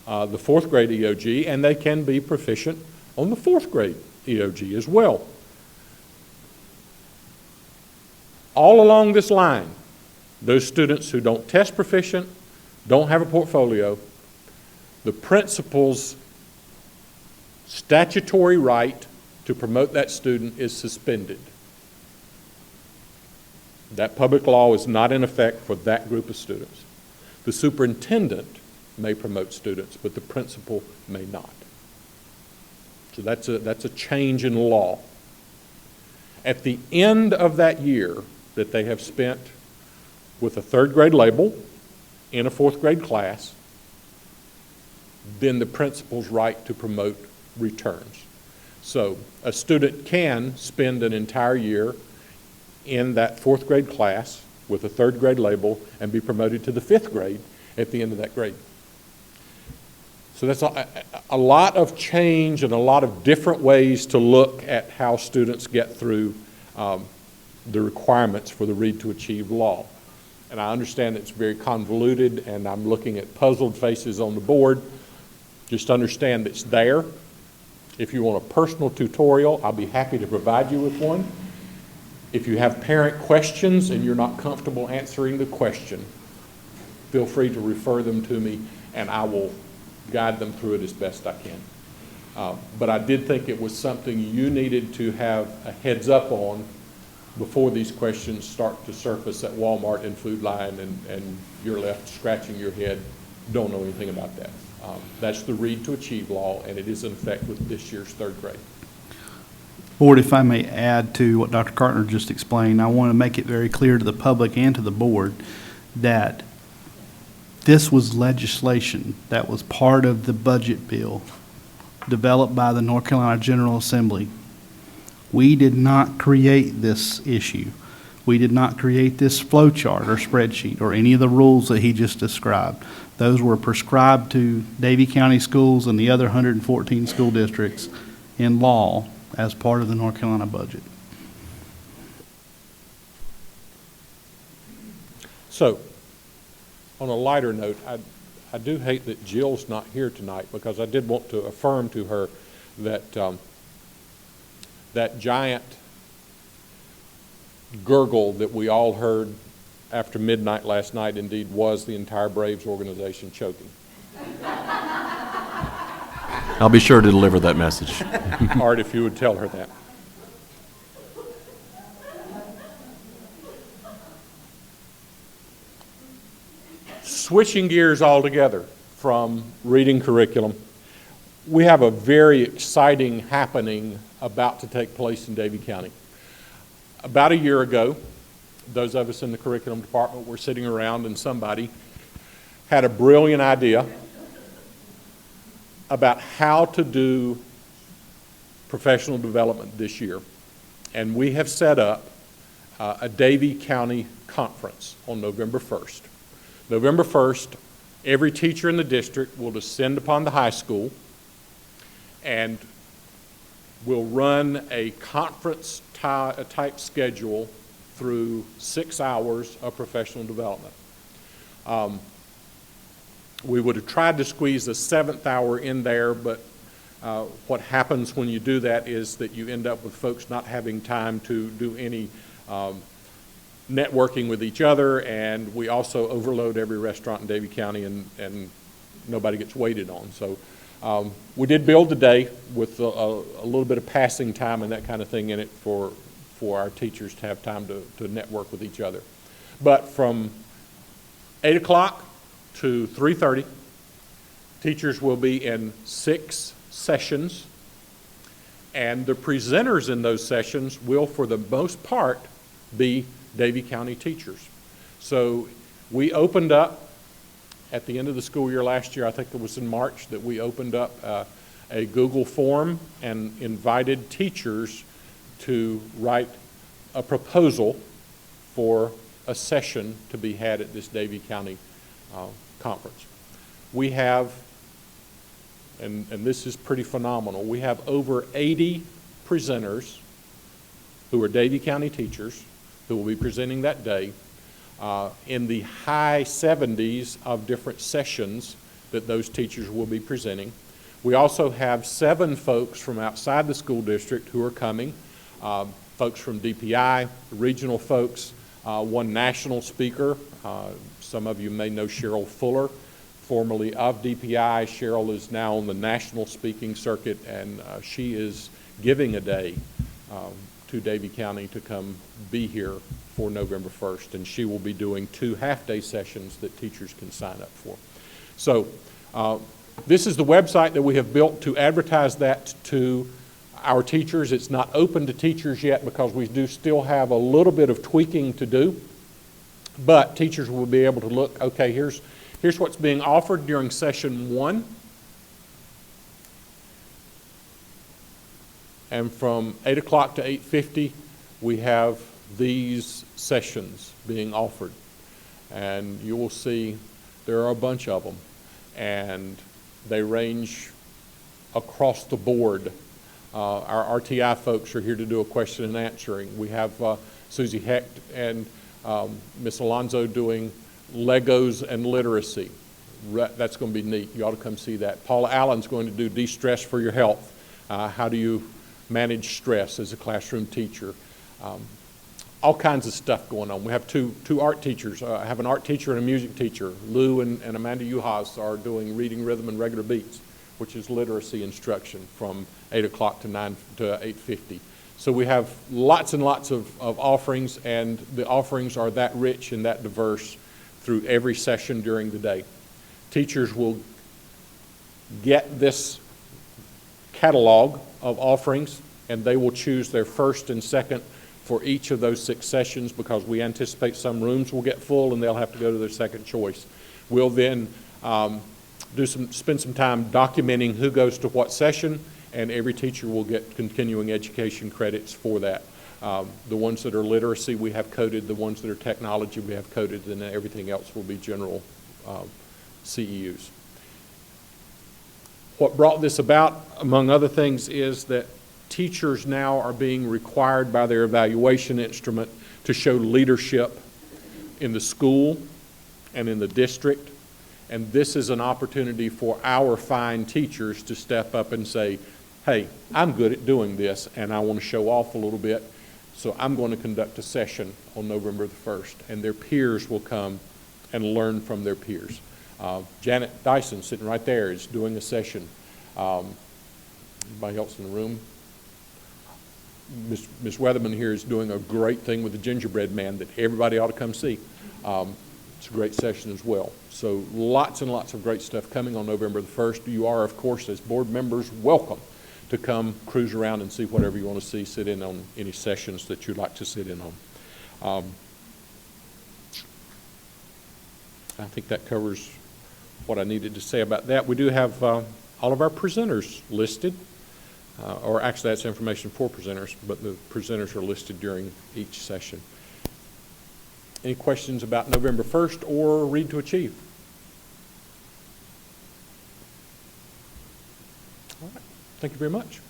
the 4th grade EOG, and they can be proficient on the 4th grade EOG as well. All along this line, those students who don't test proficient, don't have a portfolio, the principal's statutory right to promote that student is suspended. That public law is not in effect for that group of students. The superintendent may promote students, but the principal may not. So that's a change in law. At the end of that year that they have spent with a 3rd grade label in a 4th grade class, then the principal's right to promote returns. So a student can spend an entire year in that 4th grade class with a 3rd grade label and be promoted to the 5th grade at the end of that grade. So that's a lot of change and a lot of different ways to look at how students get through the requirements for the Read to Achieve law. And I understand it's very convoluted, and I'm looking at puzzled faces on the board. Just understand it's there. If you want a personal tutorial, I'll be happy to provide you with one. If you have parent questions and you're not comfortable answering the question, feel free to refer them to me, and I will guide them through it as best I can. But I did think it was something you needed to have a heads up on before these questions start to surface at Walmart and Food Lion, and you're left scratching your head, don't know anything about that. That's the Read to Achieve law, and it is in effect with this year's third grade. Board, if I may add to what Dr. Cartner just explained, I want to make it very clear to the public and to the board that this was legislation that was part of the budget bill developed by the North Carolina General Assembly. We did not create this issue. We did not create this flow chart or spreadsheet or any of the rules that he just described. Those were prescribed to Davie County schools and the other 114 school districts in law as part of the North Carolina budget. So, on a lighter note, I do hate that Jill's not here tonight, because I did want to affirm to her that that giant gurgle that we all heard after midnight last night indeed was the entire Braves organization choking. I'll be sure to deliver that message. Art, if you would tell her that. Switching gears altogether from reading curriculum, we have a very exciting happening about to take place in Davie County. About a year ago, those of us in the curriculum department were sitting around and somebody had a brilliant idea about how to do professional development this year. And we have set up a Davie County conference on November 1st. November 1st, every teacher in the district will descend upon the high school and will run a conference type schedule through 6 hours of professional development. We would have tried to squeeze a 7th hour in there, but what happens when you do that is that you end up with folks not having time to do any networking with each other, and we also overload every restaurant in Davie County, and nobody gets waited on. So we did build the day with a little bit of passing time and that kind of thing in it for our teachers to have time to network with each other. But from 8 o'clock to 3:30, teachers will be in 6 sessions, and the presenters in those sessions will, for the most part, be Davie County teachers. So we opened up at the end of the school year last year, I think it was in March, that we opened up a Google form and invited teachers to write a proposal for a session to be had at this Davie County conference. We have, and this is pretty phenomenal, we have over 80 presenters who are Davie County teachers who will be presenting that day, in the high 70s of different sessions that those teachers will be presenting. We also have 7 folks from outside the school district who are coming, folks from DPI, regional folks, one national speaker. Some of you may know Cheryl Fuller, formerly of DPI. Cheryl is now on the national speaking circuit, and she is giving a day to Davie County to come be here for November 1st, and she will be doing 2 half-day sessions that teachers can sign up for. So this is the website that we have built to advertise that to our teachers. It's not open to teachers yet because we do still have a little bit of tweaking to do, but teachers will be able to look, okay, here's what's being offered during session 1. And from 8 o'clock to 8:50, we have these sessions being offered. And you will see there are a bunch of them. And They range across the board. Our RTI folks are here to do a question and answering. We have Susie Hecht and Miss Alonzo doing Legos and literacy. That's going to be neat. You ought to come see that. Paula Allen's going to do de-stress for your health. How do you manage stress as a classroom teacher? All kinds of stuff going on. We have two art teachers. I have an art teacher and a music teacher. Lou and Amanda Uhas are doing reading rhythm and regular beats, which is literacy instruction from 8 o'clock to 8:50. So we have lots and lots of offerings, and the offerings are that rich and that diverse through every session during the day. Teachers will get this catalog of offerings, and they will choose their first and second for each of those 6 sessions, because we anticipate some rooms will get full and they'll have to go to their second choice. We'll then spend some time documenting who goes to what session, and every teacher will get continuing education credits for that. The ones that are literacy we have coded, the ones that are technology we have coded, and then everything else will be general CEUs. What brought this about, among other things, is that teachers now are being required by their evaluation instrument to show leadership in the school and in the district. And this is an opportunity for our fine teachers to step up and say, hey, I'm good at doing this and I want to show off a little bit, so I'm going to conduct a session on November the 1st. And their peers will come and learn from their peers. Janet Dyson, sitting right there, is doing a session. Anybody else in the room? Ms. Weatherman here is doing a great thing with the gingerbread man that everybody ought to come see. It's a great session as well. So lots and lots of great stuff coming on November the 1st. You are, of course, as board members, welcome to come cruise around and see whatever you want to see, sit in on any sessions that you'd like to sit in on. I think that covers what I needed to say about that. We do have all of our presenters listed. Or actually, that's information for presenters, but the presenters are listed during each session. Any questions about November 1st or Read to Achieve? All right. Thank you very much.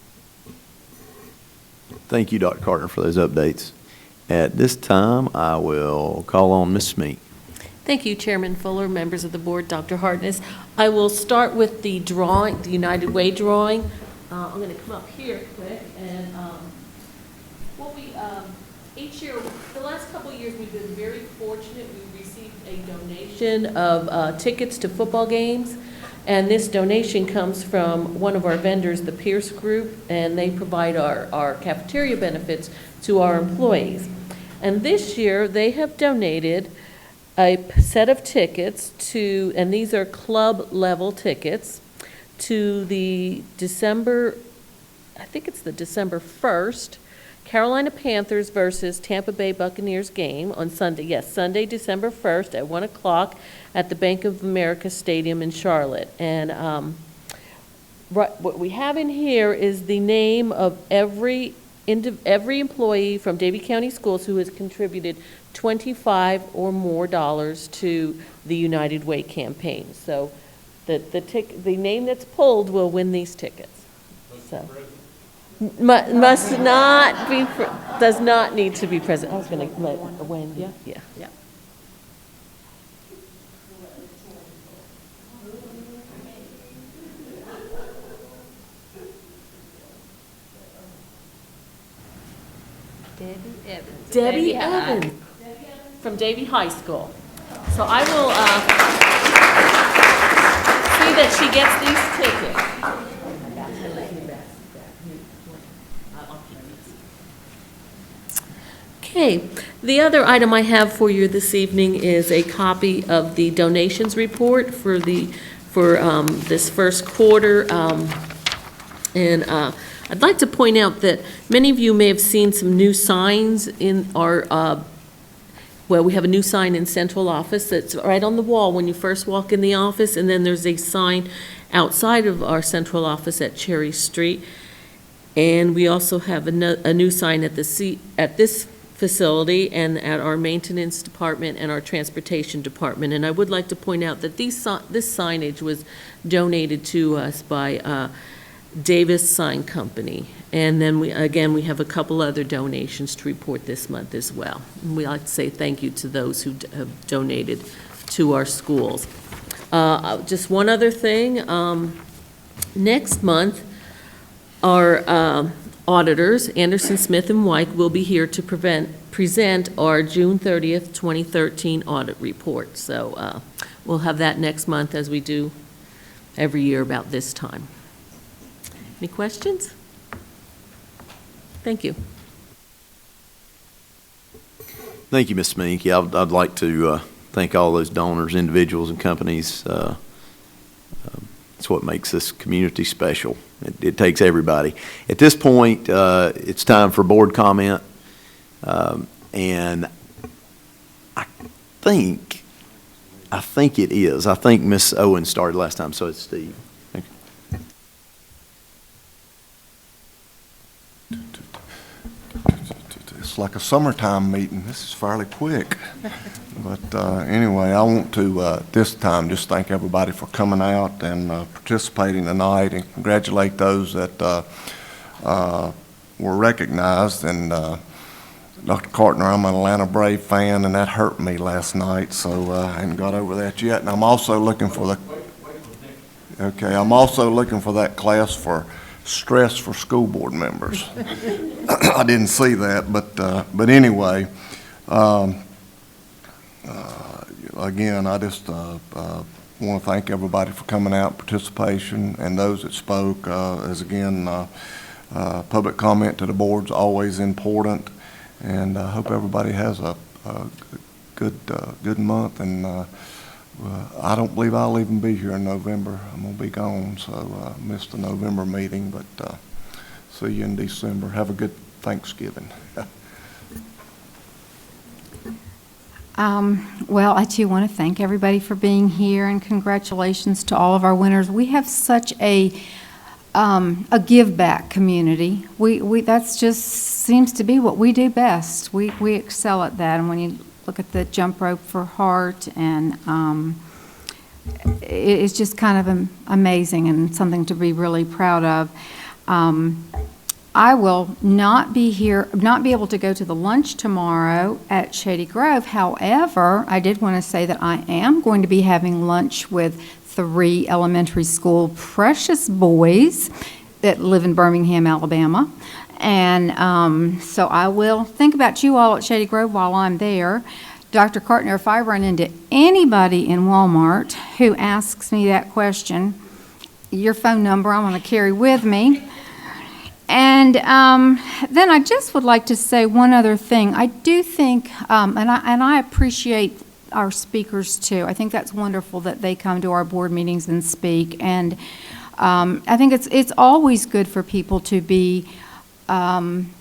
Thank you, Dr. Carter, for those updates. At this time, I will call on Ms. Smee. Thank you, Chairman Fuller, members of the board, Dr. Hartness. I will start with the drawing, the United Way drawing. I'm going to come up here quick, and what we each year, the last couple of years, we've been very fortunate. We received a donation of tickets to football games, and this donation comes from one of our vendors, the Pierce Group, and they provide our cafeteria benefits to our employees. And this year, they have donated a set of tickets to, and these are club level tickets, to the December, I think it's the December 1st, Carolina Panthers versus Tampa Bay Buccaneers game on Sunday. Yes, Sunday, December 1st at 1 o'clock at the Bank of America Stadium in Charlotte. And what we have in here is the name of every employee from Davie County Schools who has contributed $25 or more to the United Way campaign. So the name that's pulled will win these tickets. So must not be, does not need to be present. I was going to let Wayne, yeah. Debbie Evans from Davie High School. So I will see that she gets these tickets. Okay, the other item I have for you this evening is a copy of the donations report for this first quarter. I'd like to point out that many of you may have seen some new signs in our well, we have a new sign in central office that's right on the wall when you first walk in the office, and then there's a sign outside of our central office at Cherry Street. And we also have a new sign at this facility and at our maintenance department and our transportation department. And I would like to point out that this signage was donated to us by Davis Sign Company. And then we have a couple other donations to report this month as well. And we like to say thank you to those who have donated to our schools. Just one other thing. Next month, our auditors, Anderson, Smith, and White, will be here to present our June 30th, 2013 audit report. So we'll have that next month, as we do every year about this time. Any questions? Thank you. Thank you, Ms. Smink. Yeah, I'd like to thank all those donors, individuals, and companies. It's what makes this community special. It takes everybody. At this point, it's time for board comment. And I think it is. I think Ms. Owen started last time, so it's Steve. Thank you. It's like a summertime meeting. This is fairly quick. But anyway, I want to, this time, just thank everybody for coming out and participating tonight, and congratulate those that were recognized. And Dr. Cartner, I'm an Atlanta Brave fan, and that hurt me last night, so I haven't got over that yet. And I'm also looking for I'm also looking for that class for stress for school board members. I didn't see that, but anyway, again, I just want to thank everybody for coming out, participation, and those that spoke. As again, public comment to the board's always important, and I hope everybody has a good month. And I don't believe I'll even be here in November. I'm going to be gone, so missed the November meeting, but see you in December. Have a good Thanksgiving. Well, I too want to thank everybody for being here, and congratulations to all of our winners. We have such a give back community. We that's just seems to be what we do best. We excel at that. And when you look at the jump rope for Hart, and it's just kind of amazing and something to be really proud of. I will not be able to go to the lunch tomorrow at Shady Grove. However, I did want to say that I am going to be having lunch with 3 elementary school precious boys that live in Birmingham, Alabama. And so I will think about you all at Shady Grove while I'm there. Dr. Cartner, if I run into anybody in Walmart who asks me that question, your phone number I'm going to carry with me. And then I just would like to say one other thing. I do think, and I appreciate our speakers too. I think that's wonderful that they come to our board meetings and speak. And I think it's always good for people to be kind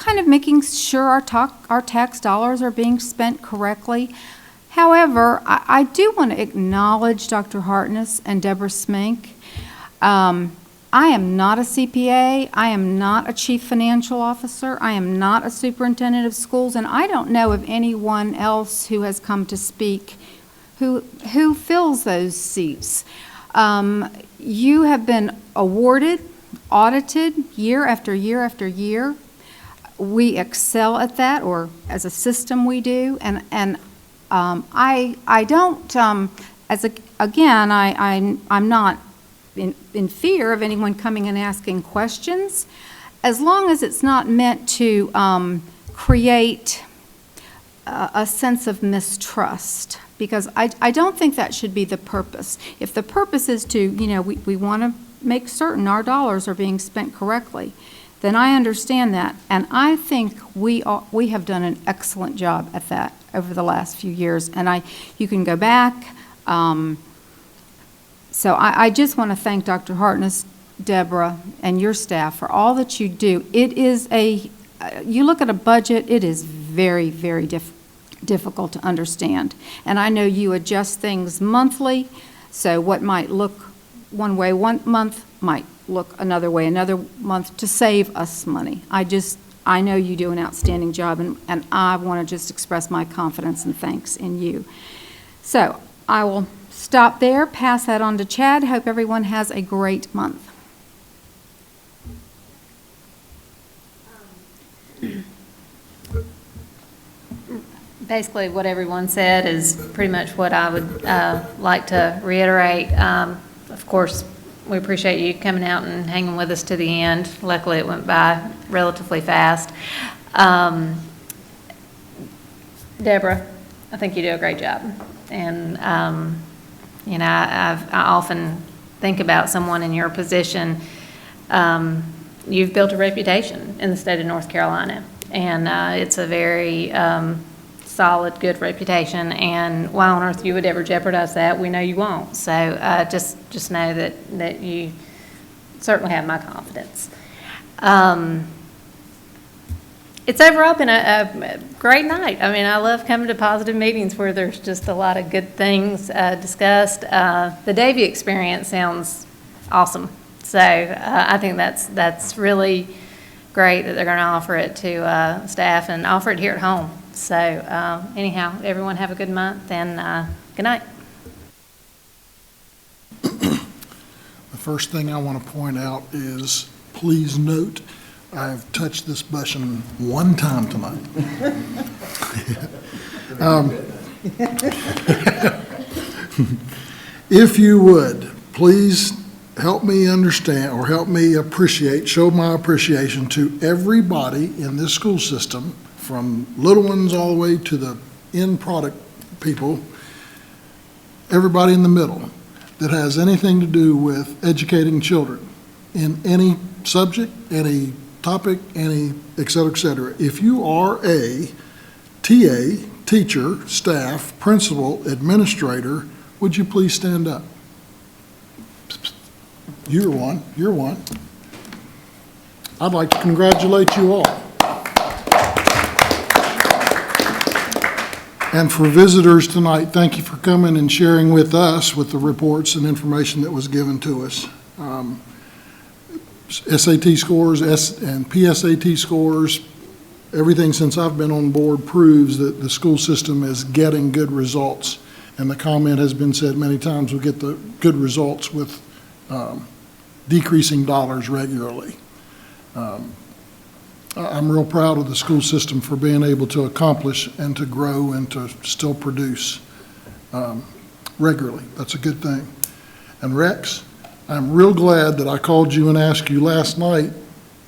of making sure our tax dollars are being spent correctly. However, I do want to acknowledge Dr. Hartness and Deborah Smink. I am not a CPA. I am not a chief financial officer. I am not a superintendent of schools, and I don't know of anyone else who has come to speak who fills those seats. You have been awarded, audited year after year after year. We excel at that, or as a system we do, and I don't I'm not in fear of anyone coming and asking questions, as long as it's not meant to create a sense of mistrust, because I don't think that should be the purpose. If the purpose is to, we want to make certain our dollars are being spent correctly, then I understand that, and I think we have done an excellent job at that over the last few years, and you can go back. So I just want to thank Dr. Hartness, Deborah, and your staff for all that you do. It is you look at a budget, it is very, very difficult to understand. And I know you adjust things monthly, so what might look one way one month might look another way another month to save us money. I I know you do an outstanding job, and I want to just express my confidence and thanks in you. So I will stop there, pass that on to Chad. Hope everyone has a great month. Basically, what everyone said is pretty much what I would like to reiterate. Of course, we appreciate you coming out and hanging with us to the end. Luckily, it went by relatively fast. Deborah, I think you do a great job. And, you know, I often think about someone in your position. You've built a reputation in the state of North Carolina, and it's a very solid, good reputation, and why on earth you would ever jeopardize that, we know you won't. So just know that you certainly have my confidence. It's overall been a great night. I mean, I love coming to positive meetings where there's just a lot of good things discussed. The Davie experience sounds awesome. So I think that's really great that they're going to offer it to staff and offer it here at home. So anyhow, everyone have a good month, and good night. The first thing I want to point out is, please note, I've touched this button one time tonight. If you would, please help me understand, or help me appreciate, show my appreciation to everybody in this school system, from little ones all the way to the end product people, everybody in the middle that has anything to do with educating children in any subject, any topic, any et cetera, if you are a TA, teacher, staff, principal, administrator, would you please stand up? You're one. You're one. I'd like to congratulate you all. And for visitors tonight, thank you for coming and sharing with us with the reports and information that was given to us. SAT scores and PSAT scores, everything since I've been on board proves that the school system is getting good results. And the comment has been said many times, we get the good results with decreasing dollars regularly. I'm real proud of the school system for being able to accomplish and to grow and to still produce regularly. That's a good thing. And Rex, I'm real glad that I called you and asked you last night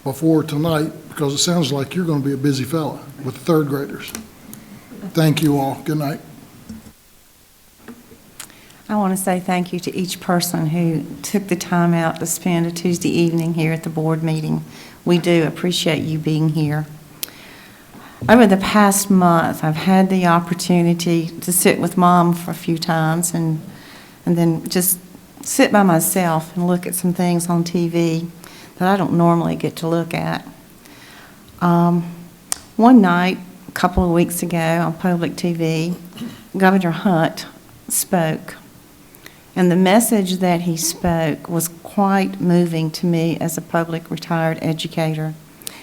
before tonight, because it sounds like you're going to be a busy fella with the third graders. Thank you all. Good night. I want to say thank you to each person who took the time out to spend a Tuesday evening here at the board meeting. We do appreciate you being here. Over the past month, I've had the opportunity to sit with Mom for a few times and then just sit by myself and look at some things on TV that I don't normally get to look at. One night, a couple of weeks ago on public TV, Governor Hunt spoke. And the message that he spoke was quite moving to me as a public retired educator.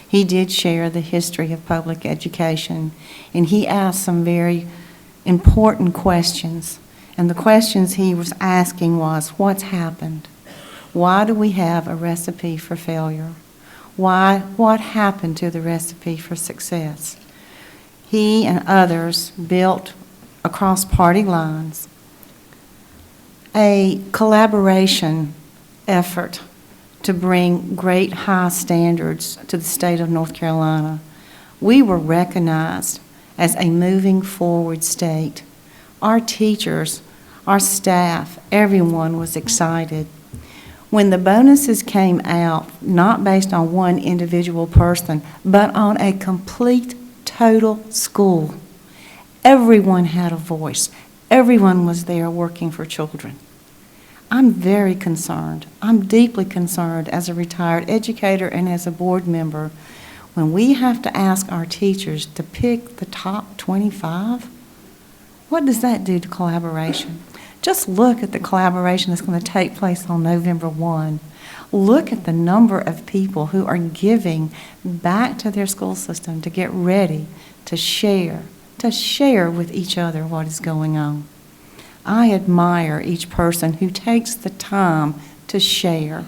He did share the history of public education, and he asked some very important questions. And the questions he was asking was, what's happened? Why do we have a recipe for failure? What happened to the recipe for success? He and others built across party lines a collaboration effort to bring great high standards to the state of North Carolina. We were recognized as a moving forward state. Our teachers, our staff, everyone was excited. When the bonuses came out, not based on one individual person, but on a complete, total school, everyone had a voice. Everyone was there working for children. I'm very concerned. I'm deeply concerned as a retired educator and as a board member when we have to ask our teachers to pick the top 25. What does that do to collaboration? Just look at the collaboration that's going to take place on November 1. Look at the number of people who are giving back to their school system to get ready to share with each other what is going on. I admire each person who takes the time to share,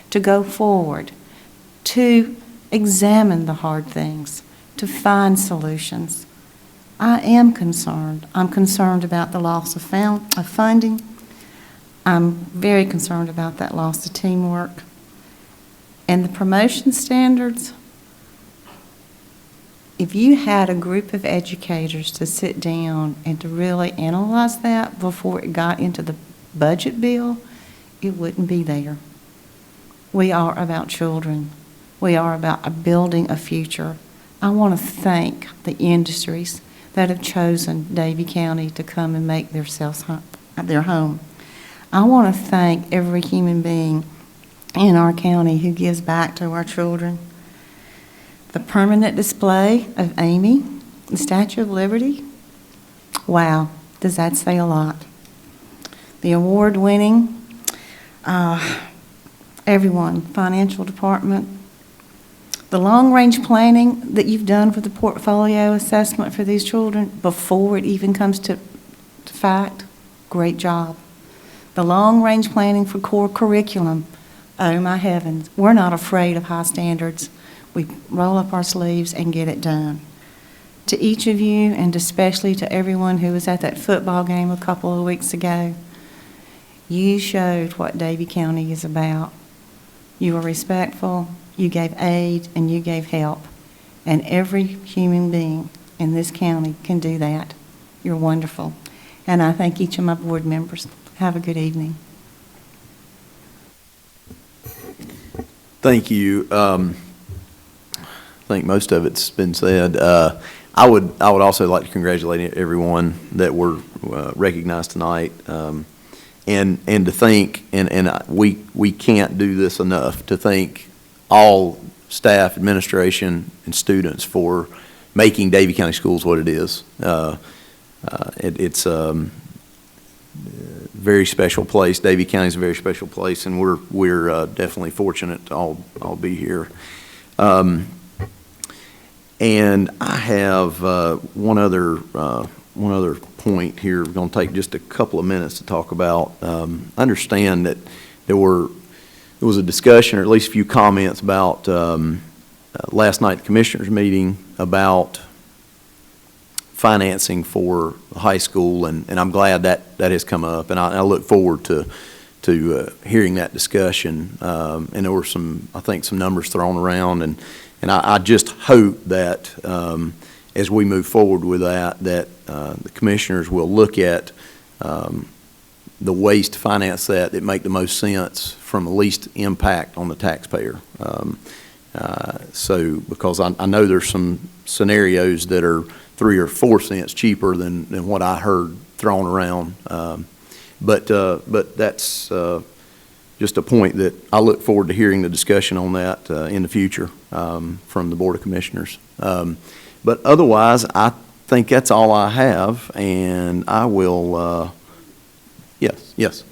to go forward, to examine the hard things, to find solutions. I am concerned. I'm concerned about the loss of funding. I'm very concerned about that loss of teamwork. And the promotion standards, if you had a group of educators to sit down and to really analyze that before it got into the budget bill, it wouldn't be there. We are about children. We are about building a future. I want to thank the industries that have chosen Davie County to come and make their home. I want to thank every human being in our county who gives back to our children. The permanent display of Amy, the Statue of Liberty, wow, does that say a lot? The award-winning, everyone, financial department, the long-range planning that you've done for the portfolio assessment for these children before it even comes to fact, great job. The long-range planning for core curriculum, oh my heavens, we're not afraid of high standards. We roll up our sleeves and get it done. To each of you, and especially to everyone who was at that football game a couple of weeks ago, you showed what Davie County is about. You were respectful, you gave aid, and you gave help. And every human being in this county can do that. You're wonderful. And I thank each of my board members. Have a good evening. Thank you. I think most of it's been said. I would also like to congratulate everyone that were recognized tonight, and to thank, and we can't do this enough, to thank all staff, administration, and students for making Davie County Schools what it is. It's a very special place. Davie County is a very special place, and we're definitely fortunate to all be here. And I have one other point here. We're going to take just a couple of minutes to talk about. I understand that there was a discussion, or at least a few comments about last night at the commissioners meeting about financing for the high school, and I'm glad that has come up, and I look forward to hearing that discussion. And there were some numbers thrown around, and I just hope that as we move forward with that the commissioners will look at the ways to finance that make the most sense from the least impact on the taxpayer. Because I know there's some scenarios that are 3 or 4 cents cheaper than what I heard thrown around. But that's just a point that I look forward to hearing the discussion on that in the future from the Board of Commissioners. But otherwise, I think that's all I have, and I will, yes.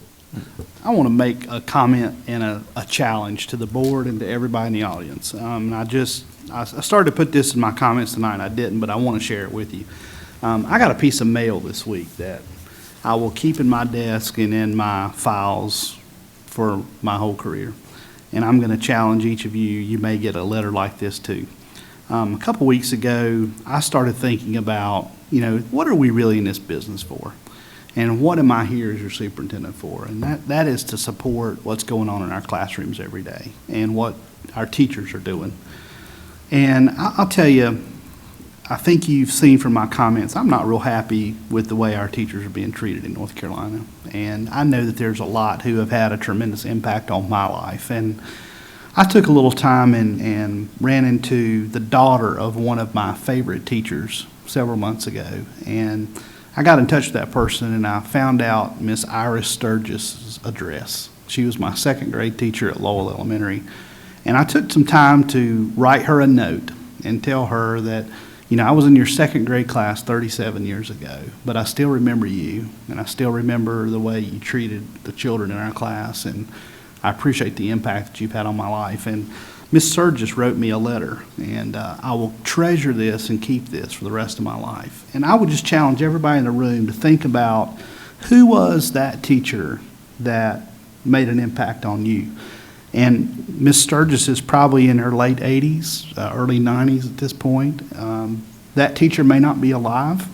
I want to make a comment and a challenge to the board and to everybody in the audience. I started to put this in my comments tonight. I didn't, but I want to share it with you. I got a piece of mail this week that I will keep in my desk and in my files for my whole career. And I'm going to challenge each of you. You may get a letter like this too. A couple weeks ago, I started thinking about, what are we really in this business for? And what am I here as your superintendent for? And that is to support what's going on in our classrooms every day and what our teachers are doing. And I'll tell you, I think you've seen from my comments, I'm not real happy with the way our teachers are being treated in North Carolina. And I know that there's a lot who have had a tremendous impact on my life. And I took a little time and ran into the daughter of one of my favorite teachers several months ago. And I got in touch with that person, and I found out Miss Iris Sturgis' address. She was my second grade teacher at Lowell Elementary. And I took some time to write her a note and tell her that, I was in your second grade class 37 years ago, but I still remember you, and I still remember the way you treated the children in our class, and I appreciate the impact that you've had on my life. And Ms. Sturgis wrote me a letter, and I will treasure this and keep this for the rest of my life. And I would just challenge everybody in the room to think about who was that teacher that made an impact on you. And Ms. Sturgis is probably in her late 80s, early 90s at this point. That teacher may not be alive,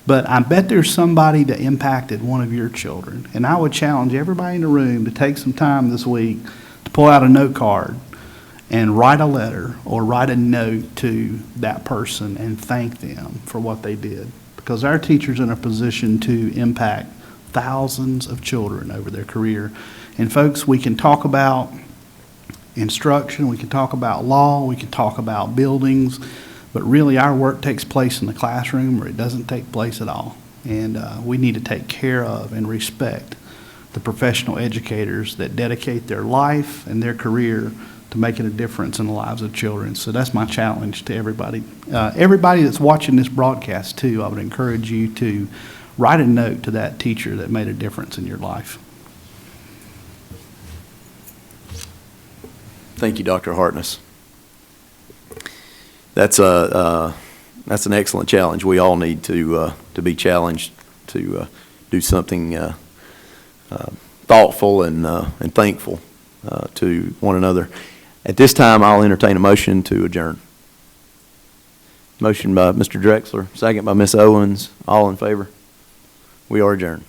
but I bet there's somebody that impacted one of your children. And I would challenge everybody in the room to take some time this week to pull out a note card and write a letter or write a note to that person and thank them for what they did. Because our teachers are in a position to impact thousands of children over their career. And folks, we can talk about instruction, we can talk about law, we can talk about buildings, but really our work takes place in the classroom or it doesn't take place at all. And we need to take care of and respect the professional educators that dedicate their life and their career to making a difference in the lives of children. So that's my challenge to everybody. Everybody that's watching this broadcast too, I would encourage you to write a note to that teacher that made a difference in your life. Thank you, Dr. Hartness. That's an excellent challenge. We all need to be challenged to do something thoughtful and thankful to one another. At this time, I'll entertain a motion to adjourn. Motion by Mr. Drexler, second by Ms. Owens. All in favor? We are adjourned.